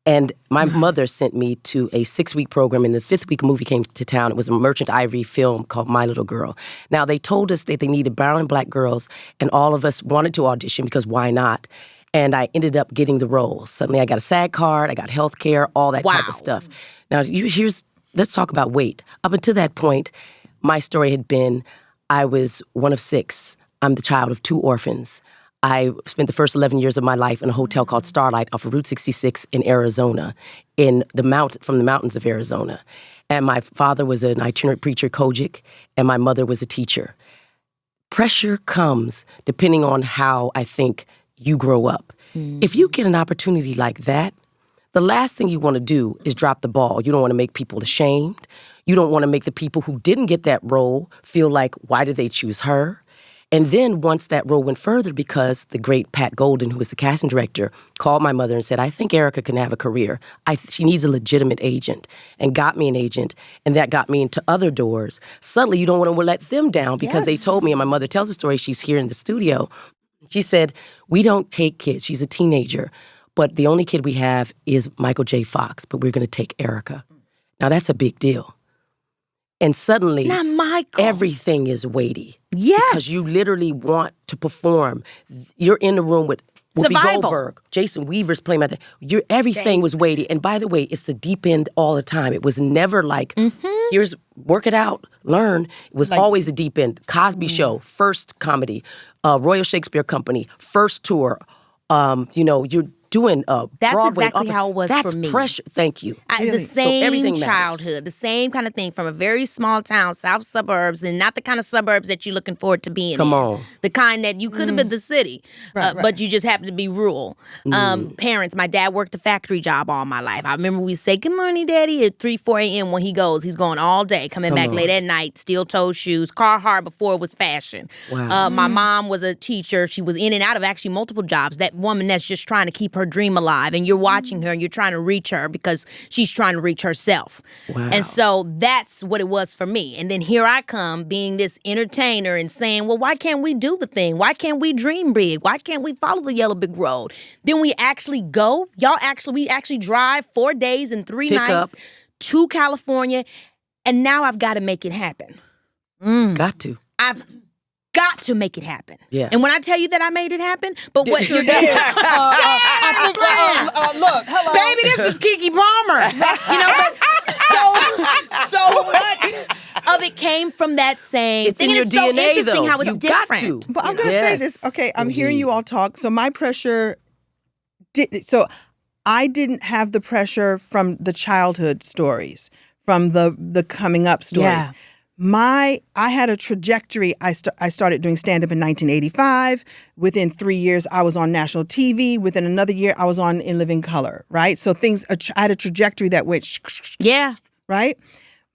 And my mother sent me to a 6-week program. In the 5th week, a movie came to town. It was a Merchant Ivory film called My Little Girl. Now, they told us that they needed brown and Black girls, and all of us wanted to audition because why not? And I ended up getting the role. Suddenly, I got a SAG card, I got health care, all that type of stuff. Now, let's talk about weight. Up until that point, my story had been, I was one of 6. I'm the child of 2 orphans. I spent the first 11 years of my life in a hotel called Starlight off of Route 66 in Arizona, from the mountains of Arizona. And my father was an itinerant preacher, Kojic, and my mother was a teacher. Pressure comes depending on how I think you grow up. If you get an opportunity like that, the last thing you want to do is drop the ball. You don't want to make people ashamed. You don't want to make the people who didn't get that role feel like, why did they choose her? And then once that role went further, because the great Pat Golden, who was the casting director, called my mother and said, I think Erika can have a career. She needs a legitimate agent, and got me an agent. And that got me into other doors. Suddenly, you don't want to let them down because they told me, and my mother tells the story, she's here in the studio. She said, we don't take kids. She's a teenager. But the only kid we have is Michael J. Fox, but we're going to take Erika. Now, that's a big deal. And suddenly, not Michael. Everything is weighty. Yes. Because you literally want to perform. You're in the room with Whoopi Goldberg, Jason Weaver's playing my thing. Everything was weighty. And by the way, it's the deep end all the time. It was never like, here's, work it out, learn. It was always the deep end. Cosby Show, first comedy, Royal Shakespeare Company, first tour. You're doing that's Broadway, exactly how it was for me. That's pressure. Thank you. It's the same So childhood, the same kind of thing from a very small town, south suburbs, and not the kind of suburbs that you're looking forward to being Come in. on. The kind that you could have been the city, but you just happen to be rural. Parents, my dad worked a factory job all my life. I remember we say, good morning, Daddy, at 3, 4 a.m. when he goes. He's going all day, coming back late at night, steel-toe shoes, Carhartt before it was fashion. Wow. My mom was a teacher. She was in and out of actually multiple jobs. That woman that's just trying to keep her dream alive, and you're watching her and you're trying to reach her because she's trying to reach herself. Wow. And so that's what it was for me. And then here I come being this entertainer and saying, well, why can't we do the thing? Why can't we dream big? Why can't we follow the yellow brick road? Then we actually go. We actually drive 4 days and 3 nights to California, and now I've got to make it happen. Got to. I've got to make it happen. Yeah. And when I tell you that I made it happen, but what you're Look, hello. baby, this is Keke Palmer. But so much of it came from that same It's thing. in And your it's so DNA, interesting though. how it's You've different. got to. But I'm going to say this. Okay, I'm hearing you all talk. So my pressure so I didn't have the pressure from the childhood stories, from the coming up stories. Yeah. I had a trajectory. I started doing stand-up in 1985. Within 3 years, I was on national TV. Within another year, I was on In Living Color, right? So I had a trajectory that went right?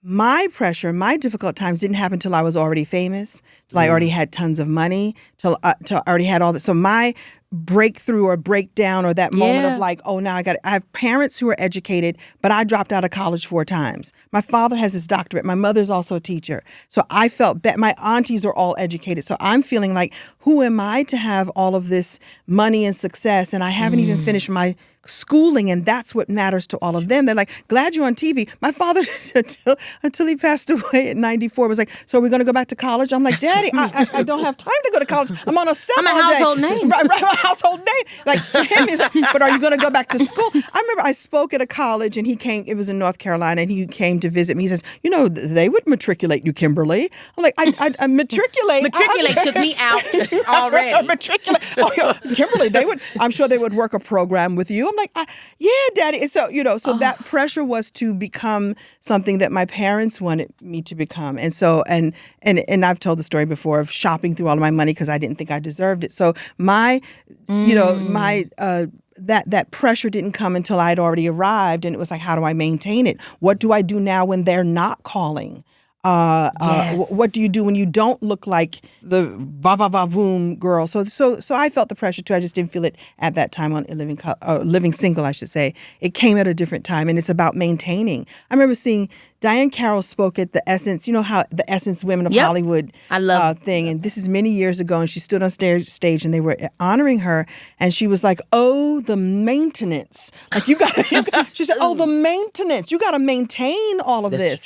My pressure, my difficult times didn't happen till I was already famous, till I already had tons of money, till I already had all that. So my breakthrough or breakdown or that moment of like, oh, now I have parents who are educated, but I dropped out of college 4 times. My father has his doctorate. My mother's also a teacher. So I felt that my aunties are all educated. So I'm feeling like, who am I to have all of this money and success? And I haven't even finished my schooling, and that's what matters to all of them. They're like, glad you're on TV. My father, until he passed away at 94, was like, so we're going to go back to college? I'm like, Daddy, I don't have time to go to college. I'm on a set I'm a all day. household name. Right, my household name. Like, for him, he's like, but are you going to go back to school? I remember I spoke at a college, and he came, it was in North Carolina, and he came to visit me. He says, they would matriculate you, Kimberly. I'm like, I matriculate. Matriculate took me out already. Right, matriculate. Oh, yeah, Kimberly, I'm sure they would work a program with you. I'm like, yeah, Daddy. And so, so that pressure was to become something that my parents wanted me to become. And so, and I've told the story before of shopping through all of my money because I didn't think I deserved it. So my, that pressure didn't come until I'd already arrived. And it was like, how do I maintain it? What do I do now when they're not calling? What do you do when you don't look like the va-va-va-voom girl? So I felt the pressure too. I just didn't feel it at that time on Living Single, I should say. It came at a different time, and it's about maintaining. I remember seeing Diane Carroll spoke at the Essence, you know how the Essence Women of Hollywood thing, and this is many years ago, and she stood on stage and they were honoring her, and she was like, oh, the maintenance. Like she said, oh, the maintenance. You got to maintain all of this.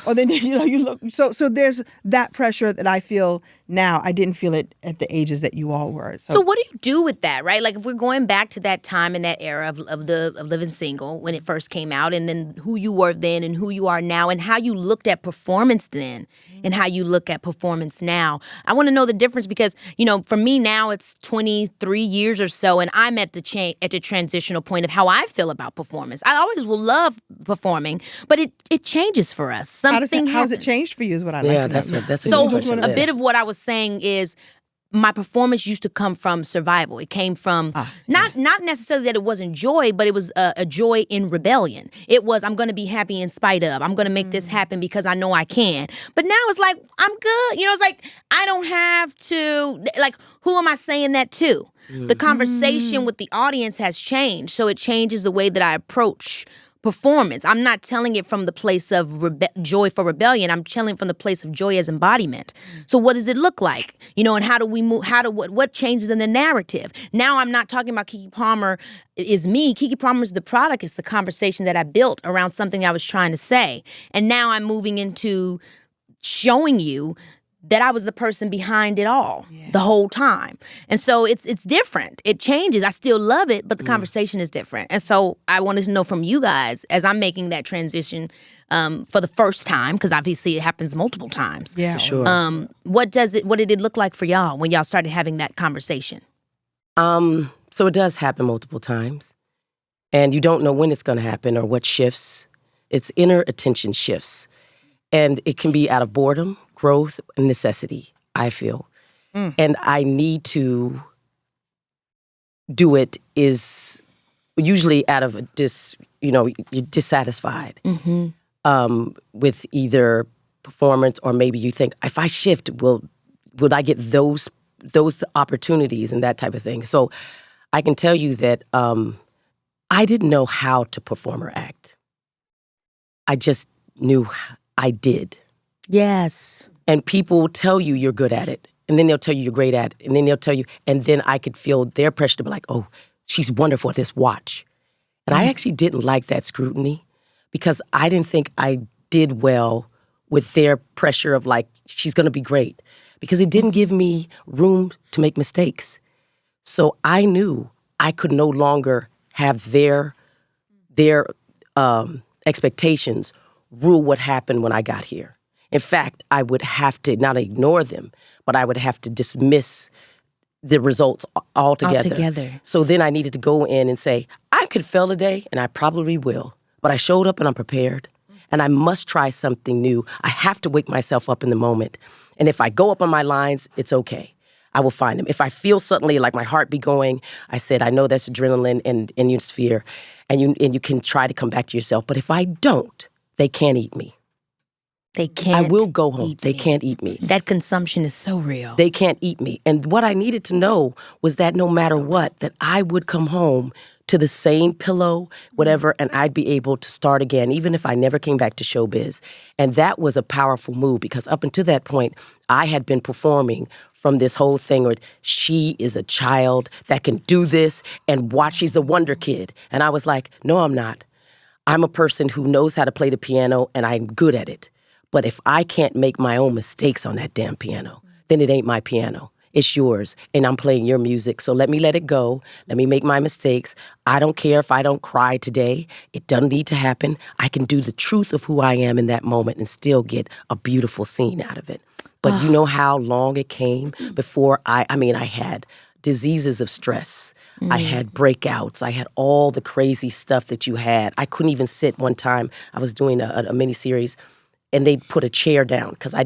Or then, you look, so there's that pressure that I feel now. I didn't feel it at the ages that you all were. So what do you do with that, right? Like if we're going back to that time and that era of Living Single when it first came out, and then who you were then and who you are now, and how you looked at performance then and how you look at performance now. I want to know the difference because, for me now it's 23 years or so, and I'm at the transitional point of how I feel about performance. I always will love performing, but it changes for us. How has it changed for you is what I'd like to know. That's so a bit of what I was saying is my performance used to come from survival. It came from not necessarily that it wasn't joy, but it was a joy in rebellion. It was, I'm going to be happy in spite of. I'm going to make this happen because I know I can. But now it's like, I'm good. You know, it's like, I don't have to, like, who am I saying that to? The conversation with the audience has changed. So it changes the way that I approach performance. I'm not telling it from the place of joy for rebellion. I'm telling from the place of joy as embodiment. So what does it look like? You know, and how do we move? What changes in the narrative? Now I'm not talking about Keke Palmer is me. Keke Palmer is the product. It's the conversation that I built around something I was trying to say. And now I'm moving into showing you that I was the person behind it all the whole time. And so it's different. It changes. I still love it, but the conversation is different. And so I wanted to know from you guys, as I'm making that transition for the first time, because obviously it happens multiple times. Yeah, for sure. What did it look like for y'all when y'all started having that conversation? So it does happen multiple times. And you don't know when it's going to happen or what shifts. It's inner attention shifts. And it can be out of boredom, growth, and necessity, I feel. And I need to do it is usually out of you're dissatisfied with either performance, or maybe you think, if I shift, will I get those opportunities and that type of thing. So I can tell you that I didn't know how to perform or act. I just knew I did. Yes. And people tell you you're good at it. And then they'll tell you you're great at it. And then they'll tell you, and then I could feel their pressure to be like, oh, she's wonderful at this, watch. And I actually didn't like that scrutiny because I didn't think I did well with their pressure of like, she's going to be great. Because it didn't give me room to make mistakes. So I knew I could no longer have their expectations rule what happened when I got here. In fact, I would have to not ignore them, but I would have to dismiss the results altogether. So then I needed to go in and say, I could fail today, and I probably will, but I showed up and I'm prepared, and I must try something new. I have to wake myself up in the moment. And if I go up on my lines, it's okay. I will find them. If I feel suddenly like my heart be going, I said, I know that's adrenaline and in your sphere, and you can try to come back to yourself. But if I don't, they can't eat me. They can't. I will go home. They can't eat me. That consumption is so real. They can't eat me. And what I needed to know was that no matter what, that I would come home to the same pillow, whatever, and I'd be able to start again, even if I never came back to showbiz. And that was a powerful move because up until that point, I had been performing from this whole thing where she is a child that can do this and watch, she's the wonder kid. And I was like, no, I'm not. I'm a person who knows how to play the piano and I'm good at it. But if I can't make my own mistakes on that damn piano, then it ain't my piano. It's yours, and I'm playing your music. So let me let it go. Let me make my mistakes. I don't care if I don't cry today. It doesn't need to happen. I can do the truth of who I am in that moment and still get a beautiful scene out of it. But you know how long it came before I had diseases of stress. I had breakouts. I had all the crazy stuff that you had. I couldn't even sit one time. I was doing a miniseries, and they put a chair down because I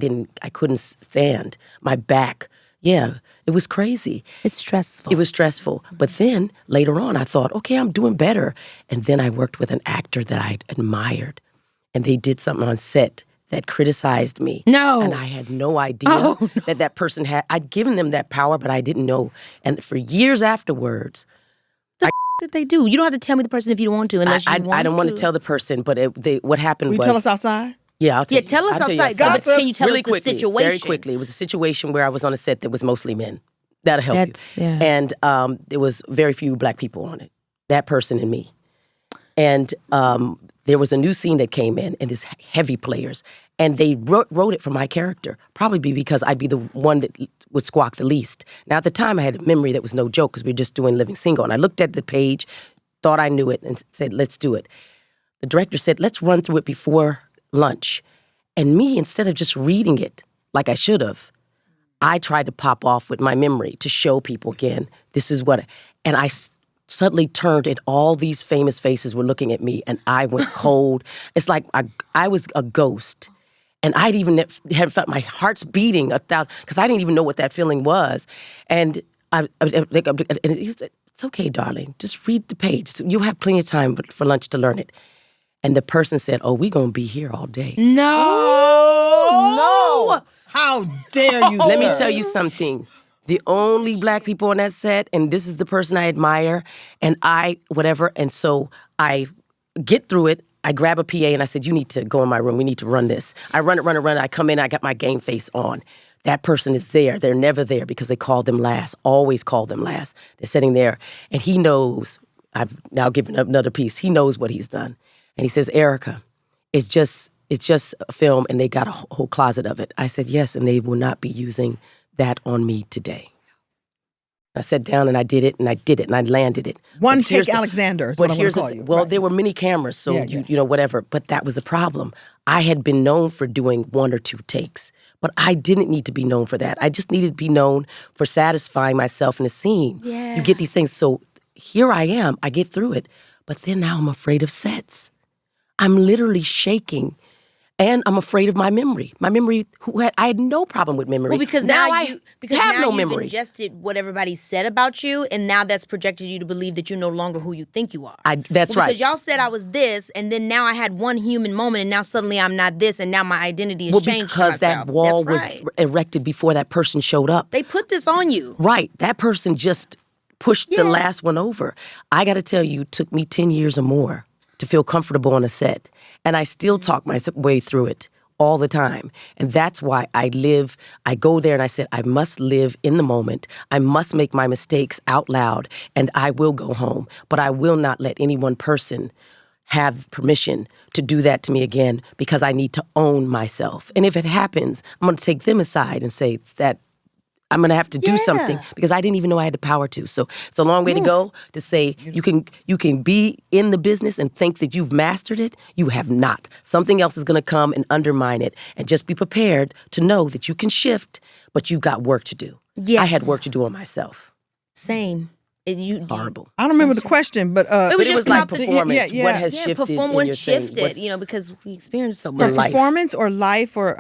couldn't stand. My back, it was crazy. It's stressful. It was stressful. But then later on, I thought, okay, I'm doing better. And then I worked with an actor that I admired, and they did something on set that criticized me. No. And I had no idea that person had. I'd given them that power, but I didn't know. And for years afterwards, what did they do? You don't have to tell me the person if you don't want to, unless you want to. I don't want to tell the person, but what happened was... Will you tell us outside? Yeah, I'll tell you. Tell us I'll outside. Gossip. Can you tell really us quickly, the situation? Very quickly. It was a situation where I was on a set that was mostly men. That'll help you. Yeah. And there was very few black people on it. That person and me. And there was a new scene that came in, and this heavy players. And they wrote it for my character, probably because I'd be the one that would squawk the least. Now, at the time, I had a memory that was no joke because we were just doing Living Single. And I looked at the page, thought I knew it, and said, let's do it. The director said, let's run through it before lunch. And me, instead of just reading it like I should have, I tried to pop off with my memory to show people again, this is what, and I suddenly turned and all these famous faces were looking at me and I went cold. It's like I was a ghost. And I'd even had felt my heart's beating 1,000 because I didn't even know what that feeling was. And and he said, "It's okay, darling. Just read the page. You'll have plenty of time for lunch to learn it." And the person said, "Oh, we're going to be here all day." No! How dare you, Let me sir. tell you something. The only black people on that set, and this is the person I admire, and and so I get through it. I grab a PA and I said, "You need to go in my room. We need to run this." I run it. I come in, I got my game face on. That person is there. They're never there because they called them last, always call them last. They're sitting there, and he knows, I've now given up another piece. He knows what he's done. And he says, "Erika, it's just a film, and they got a whole closet of it." I said, "Yes, and they will not be using that on me today." I sat down and I did it, and I landed it. One take Alexander is what I'm going to call you. Well, there were many cameras, so you know, whatever. But that was the problem. I had been known for doing 1 or 2 takes, but I didn't need to be known for that. I just needed to be known for satisfying myself in a scene. Yeah. You get these things. So here I am. I get through it. But then now I'm afraid of sets. I'm literally shaking. And I'm afraid of my memory. My memory, I had no problem with memory. Well, because now you've memory. ingested what everybody said about you, and now that's projected you to believe that you're no longer who you think you are. That's right. Because y'all said I was this, and then now I had one human moment, and now suddenly I'm not this, and now my identity has changed to because myself. that wall That's was right. erected before that person showed up. They put this on you. Right. That person just pushed the last one over. I got to tell you, it took me 10 years or more to feel comfortable on a set. And I still talk my way through it all the time. And that's why I go there and I said, I must live in the moment. I must make my mistakes out loud, and I will go home. But I will not let any one person have permission to do that to me again, because I need to own myself. And if it happens, I'm going to take them aside and say that I'm going to have to do something, because I didn't even know I had the power to. So it's a long way to go to say you can be in the business and think that you've mastered it. You have not. Something else is going to come and undermine it. And just be prepared to know that you can shift, but you've got work to do. Yes. I had work to do on myself. Same. Horrible. I don't remember the question, but It was just like about performance. What has shifted in your what thing? shifted, because we experienced so for much. performance or life or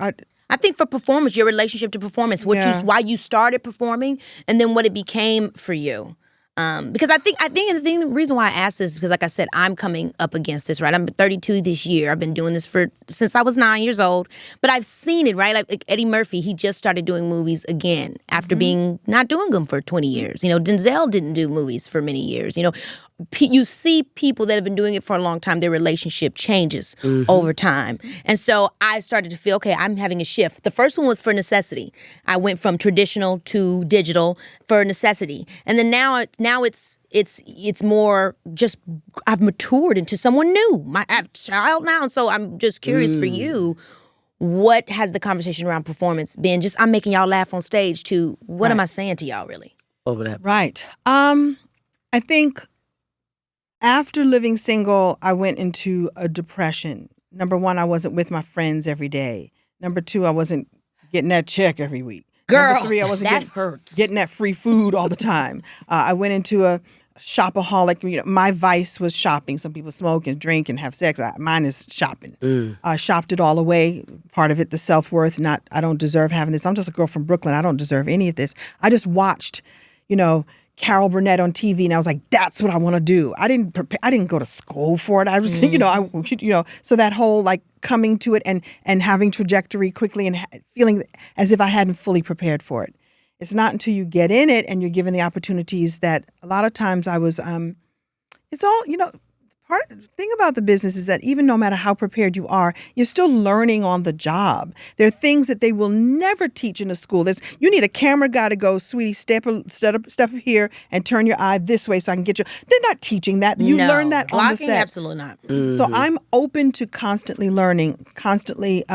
I think for performance, your relationship to performance, why you started performing, and then what it became for you. Because I think the reason why I asked this is because, like I said, I'm coming up against this, right? I'm 32 this year. I've been doing this since I was 9 years old. But I've seen it, right? Like Eddie Murphy, he just started doing movies again after being not doing them for 20 years. Denzel didn't do movies for many years. You see people that have been doing it for a long time, their relationship changes over time. And so I started to feel, okay, I'm having a shift. The first one was for necessity. I went from traditional to digital for necessity. And then now it's more just I've matured into someone new. I have a child now, and so I'm just curious for you. What has the conversation around performance been? Just I'm making y'all laugh on stage to what am I saying to y'all really? Over that. Right. I think after living single, I went into a depression. Number one, I wasn't with my friends every day. Number two, I wasn't getting that check every week. Girl, Number three, I wasn't hurts. getting that free food all the time. I went into a shopaholic. My vice was shopping. Some people smoke and drink and have sex. Mine is shopping. I shopped it all away. Part of it, the self-worth. I don't deserve having this. I'm just a girl from Brooklyn. I don't deserve any of this. I just watched, Carol Burnett on TV, and I was like, that's what I want to do. I didn't go to school for it. I was, so that whole coming to it and having trajectory quickly and feeling as if I hadn't fully prepared for it. It's not until you get in it and you're given the opportunities that a lot of times I was, it's all, the thing about the business is that even no matter how prepared you are, you're still learning on the job. There are things that they will never teach in a school. You need a camera guy to go, sweetie, step up here and turn your eye this way so I can get you. They're not teaching that. You learn that on the set. Absolutely not. So I'm open to constantly learning, constantly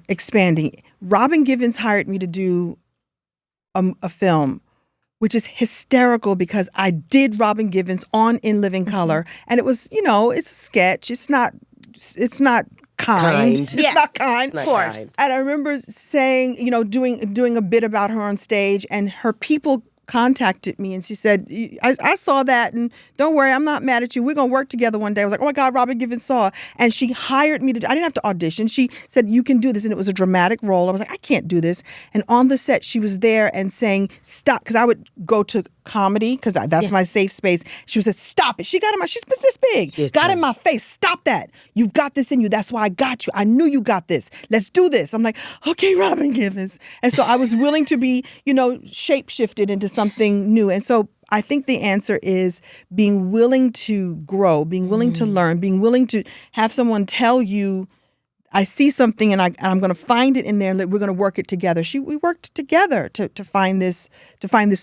expanding. Robin Givens hired me to do a film, which is hysterical because I did Robin Givens on In Living Color, and it was, it's a sketch. It's not kind. It's not kind, of course. And I remember saying, doing a bit about her on stage, and her people contacted me and she said, I saw that and don't worry, I'm not mad at you. We're going to work together one day. I was like, oh my God, Robin Givens saw. And she hired me I didn't have to audition. She said, you can do this. And it was a dramatic role. I was like, I can't do this. And on the set, she was there and saying, stop. Because I would go to comedy because that's my safe space. She was like, stop it. She's this big. Yes, got in my face. Stop that. You've got this in you. That's why I got you. I knew you got this. Let's do this. I'm like, okay, Robin Givens. And so I was willing to be, shape-shifted into something new. And so I think the answer is being willing to grow, being willing to learn, being willing to have someone tell you, I see something and I'm going to find it in there and we're going to work it together. We worked together to find this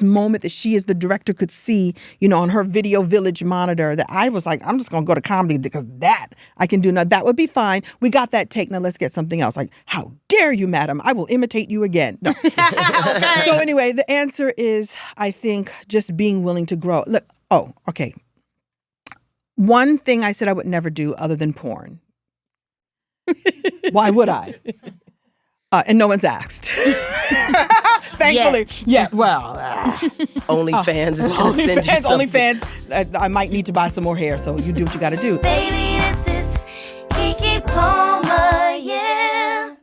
moment that she as the director could see, on her video village monitor, that I was like, I'm just going to go to comedy because that I can do. Now that would be fine. We got that take. Now let's get something else. Like, how dare you, madam? I will imitate you again. No. Okay. So anyway, the answer is, I think, just being willing to grow. Look, okay. One thing I said I would never do other than porn. Why would I? And no one's asked. Thankfully. Yeah, well. OnlyFans is going to send you something. OnlyFans, I might need to buy some more hair, so you do what you got to do. Baby, this is Keke Palmer, yeah.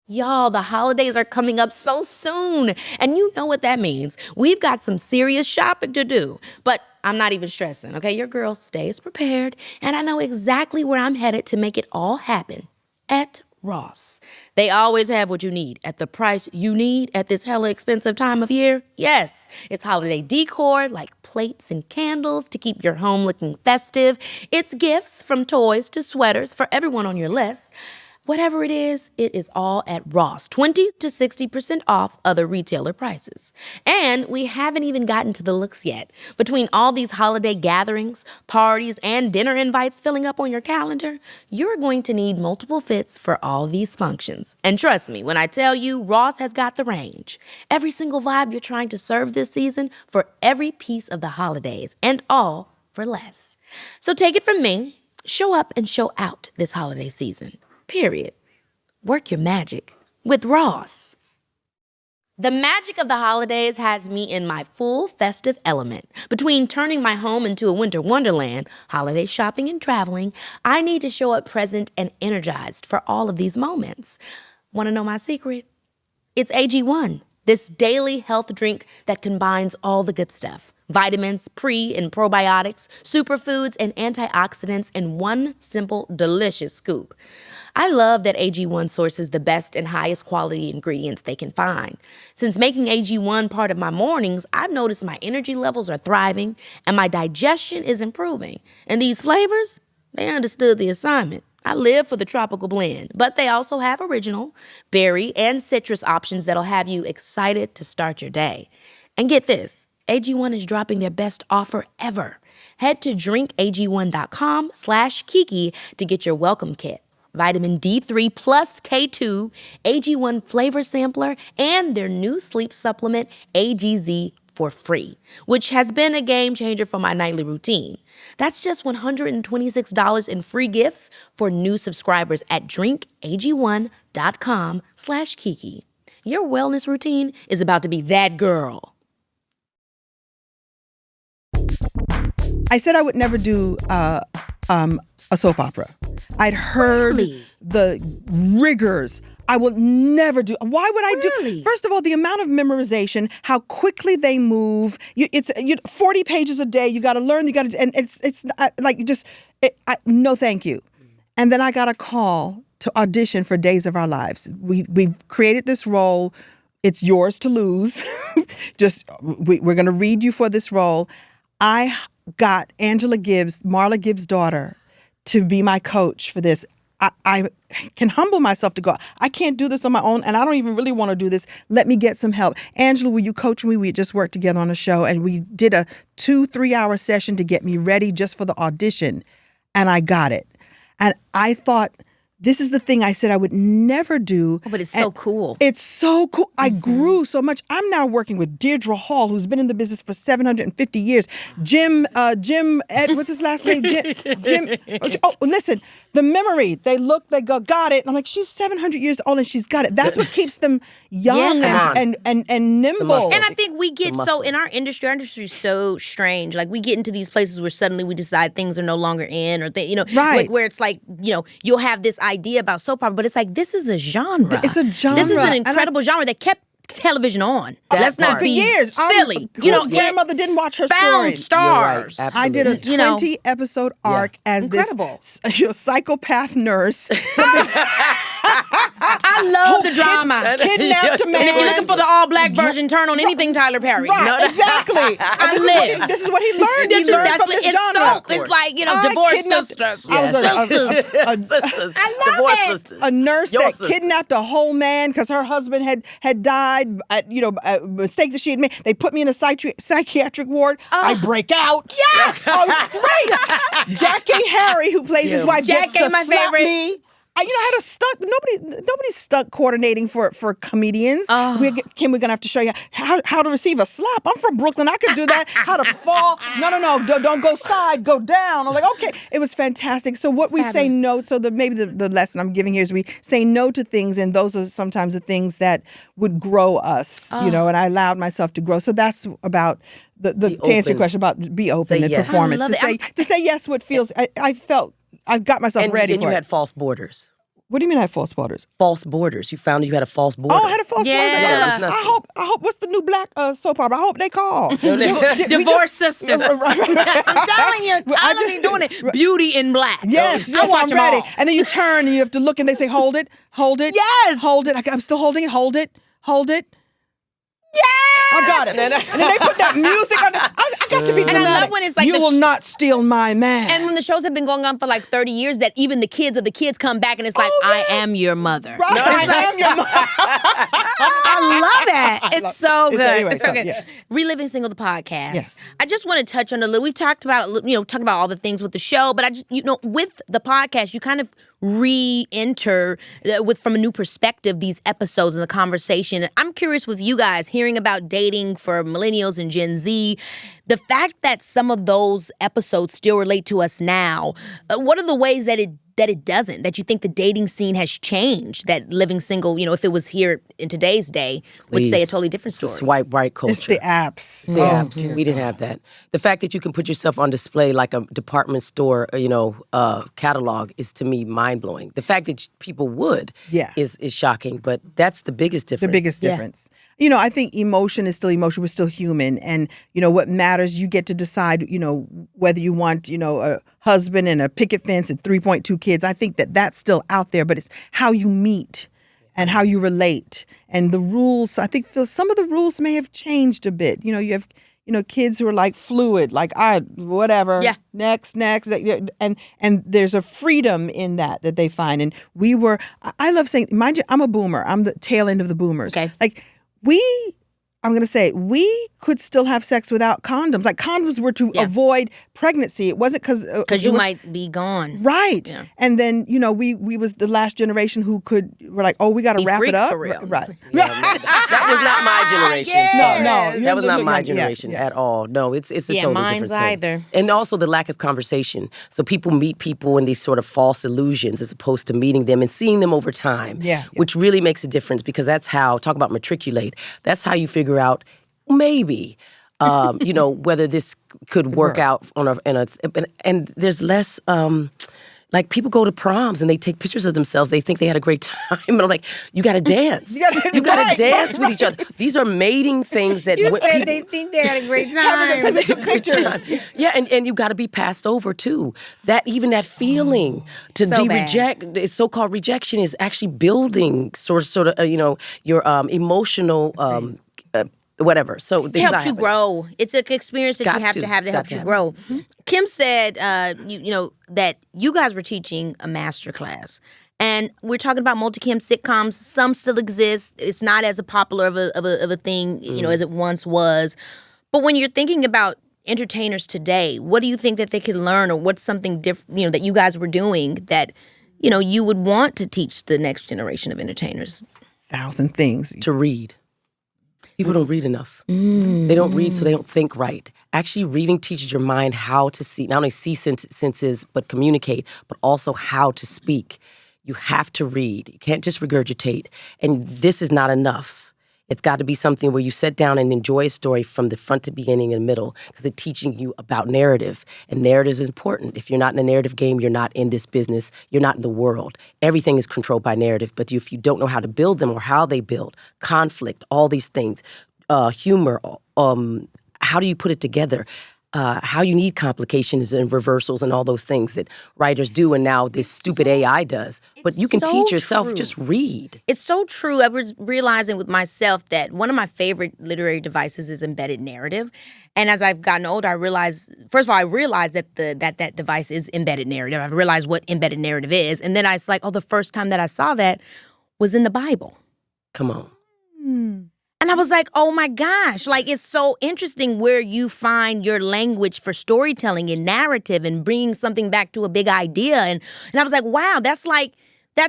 Y'all, the holidays are coming up so soon. And you know what that means. We've got some serious shopping to do. But I'm not even stressing, okay? Your girl stays prepared, and I know exactly where I'm headed to make it all happen. At Ross. They always have what you need at the price you need at this hella expensive time of year. Yes, it's holiday decor like plates and candles to keep your home looking festive. It's gifts from toys to sweaters for everyone on your list. Whatever it is all at Ross, 20 to 60% off other retailer prices. And we haven't even gotten to the looks yet. Between all these holiday gatherings, parties, and dinner invites filling up on your calendar, you're going to need multiple fits for all these functions. And trust me, when I tell you, Ross has got the range. Every single vibe you're trying to serve this season for every piece of the holidays, and all for less. So take it from me, show up and show out this holiday season. Period. Work your magic with Ross. The magic of the holidays has me in my full festive element. Between turning my home into a winter wonderland, holiday shopping and traveling, I need to show up present and energized for all of these moments. Want to know my secret? It's AG1, this daily health drink that combines all the good stuff. Vitamins, pre- and probiotics, superfoods, and antioxidants in one simple, delicious scoop. I love that AG1 sources the best and highest quality ingredients they can find. Since making AG1 part of my mornings, I've noticed my energy levels are thriving and my digestion is improving. And these flavors, they understood the assignment. I live for the tropical blend, but they also have original, berry, and citrus options that'll have you excited to start your day. And get this, AG1 is dropping their best offer ever. Head to drinkag1.com/Keke to get your welcome kit. Vitamin D3 plus K2, AG1 flavor sampler, and their new sleep supplement, AGZ, for free, which has been a game changer for my nightly routine. That's just $126 in free gifts for new subscribers at drinkag1.com/Keke. Your wellness routine is about to be that girl. I said I would never do a soap opera. I'd heard the rigors. I will never do. Why would I do? First of all, the amount of memorization, how quickly they move. It's 40 pages a day. You got to learn. You got to, and it's like just no, thank you. And then I got a call to audition for Days of Our Lives. We've created this role. It's yours to lose. We're going to read you for this role. I got Angela Gibbs, Marla Gibbs' daughter, to be my coach for this. I can humble myself to go, I can't do this on my own, and I don't even really want to do this. Let me get some help. Angela, will you coach me? We just worked together on a show, and we did a 2-3 hour session to get me ready just for the audition, and I got it. And I thought this is the thing I said I would never do. Oh, but it's so cool. It's so cool. I grew so much. I'm now working with Deirdre Hall, who's been in the business for 750 years. Jim, what's his last name? Jim. Oh, listen, the memory. They look, they go, got it. And I'm like, she's 700 years old and she's got it. That's what keeps them young and nimble. And I think we get so, in our industry is so strange. Like, we get into these places where suddenly we decide things are no longer in, or like where it's like, you'll have this idea about soap opera, but it's like, this is a genre. It's a genre. This is an incredible genre that kept television on. Let's not be years. silly. Grandmother didn't watch her found stories. stars. Right, I did a 20 episode arc as incredible. this psychopath nurse. I love the drama. Kidnapped a man. And if you're looking for the all-black version, turn on anything Tyler Perry. Right, exactly. This is what he learned. He learned from this genre. It's like, divorced sisters. I was sisters. I love it. A nurse that kidnapped a whole man because her husband had died. A mistake that she had made. They put me in a psychiatric ward. I break out. Yes. Oh, it's great. Jackie Harry, who plays his wife, gets to my slap favorite. me. I had a stunt. Nobody's stunt coordinating for comedians. Kim, we're gonna have to show you how to receive a slap. I'm from Brooklyn. I could do that. How to fall. No. Don't go side. Go down. I'm like, okay. It was fantastic. So what we say no. So maybe the lesson I'm giving here is we say no to things, and those are sometimes the things that would grow us. And I allowed myself to grow. So that's about to answer your question about be open and performance. To say yes, what feels. I felt. I got myself ready for it. And you had false borders. What do you mean I had false borders? False borders. You found you had a false border. Oh, I had a false border. I hope. What's the new black soap opera? I hope they call Divorce Sisters. I'm telling you, Tyler be doing it. Beauty in Black. Yes, I'm ready. All. And then you turn and you have to look and they say, hold it. Yes, hold it. I'm still holding it. Hold it. Yes! I got it. And then they put that music on. I got to be dramatic. And I love when it's like you will not steal my man. And when the shows have been going on for like 30 years, that even the kids of the kids come back and it's like, I am your mother. Right, I am your mother. I love that. It's so good. Anyway, it's so good. Yeah. ReLiving Single, the podcast. Yes. I just want to touch on a little. We've talked about all the things with the show, but I just, with the podcast, you kind of re-enter from a new perspective these episodes and the conversation. I'm curious with you guys hearing about dating for millennials and Gen Z. The fact that some of those episodes still relate to us now, what are the ways that it doesn't, that you think the dating scene has changed, that living single, if it was here in today's day, would say a totally different story? Swipe right culture. It's the apps. We didn't have that. The fact that you can put yourself on display like a department store, catalog is to me mind-blowing. The fact that people would is shocking, but that's the biggest difference. The biggest difference. I think emotion is still emotion. We're still human. And, what matters, you get to decide, whether you want, a husband and a picket fence and 3.2 kids. I think that's still out there, but it's how you meet and how you relate. And the rules, I think some of the rules may have changed a bit. You have, kids who are like fluid, like whatever. Yeah. Next. And there's a freedom in that they find. And I love saying, mind you, I'm a boomer. I'm the tail end of the boomers. Okay. Like I'm going to say, we could still have sex without condoms. Like, condoms were to avoid pregnancy. It wasn't because you might be gone. Right. Yeah. And then, we was the last generation who we're like, oh, we got to wrap it up. For real. Right. Yeah, that was not my generation. Yes. No. That was not my generation at all. No, it's a totally different mine's thing. either. And also the lack of conversation. So people meet people in these sort of false illusions as opposed to meeting them and seeing them over time. Yeah. Which really makes a difference, because that's how, talk about matriculate, that's how you figure out maybe, whether this could work out and there's less, like, people go to proms and they take pictures of themselves. They think they had a great time. And I'm like, you got to dance. You got to dance with each other. These are mating things that... You said they think they had a great time. They took pictures. Yeah, and you got to be passed over, too. That feeling to so be bad. rejected, so-called rejection, is actually building sort of your emotional... whatever. So it helps you grow. It's an experience that you have to have to help you grow. Mm-hmm. Kim said, that you guys were teaching a master class, and we're talking about multicam sitcoms. Some still exist. It's not as popular of a thing, as it once was. But when you're thinking about entertainers today, what do you think that they could learn, or what's something different, that you guys were doing that you would want to teach the next generation of entertainers? 1,000 things. To read. People don't read enough. They don't read, so they don't think right. Actually, reading teaches your mind how to see, not only see senses, but communicate, but also how to speak. You have to read. You can't just regurgitate. And this is not enough. It's got to be something where you sit down and enjoy a story from the front to beginning and middle, because it's teaching you about narrative. And narrative is important. If you're not in the narrative game, you're not in this business. You're not in the world. Everything is controlled by narrative. But if you don't know how to build them or how they build, conflict, all these things, humor, how do you put it together? How you need complications and reversals and all those things that writers do, and now this stupid AI does. But you can teach yourself, just read. It's so true. I was realizing with myself that one of my favorite literary devices is embedded narrative. And as I've gotten older, I realized, first of all, I realized that that device is embedded narrative. I've realized what embedded narrative is. And then I was like, the first time that I saw that was in the Bible. Come on. And I was like, oh my gosh, it's so interesting where you find your language for storytelling and narrative and bringing something back to a big idea. And I was like, wow, that's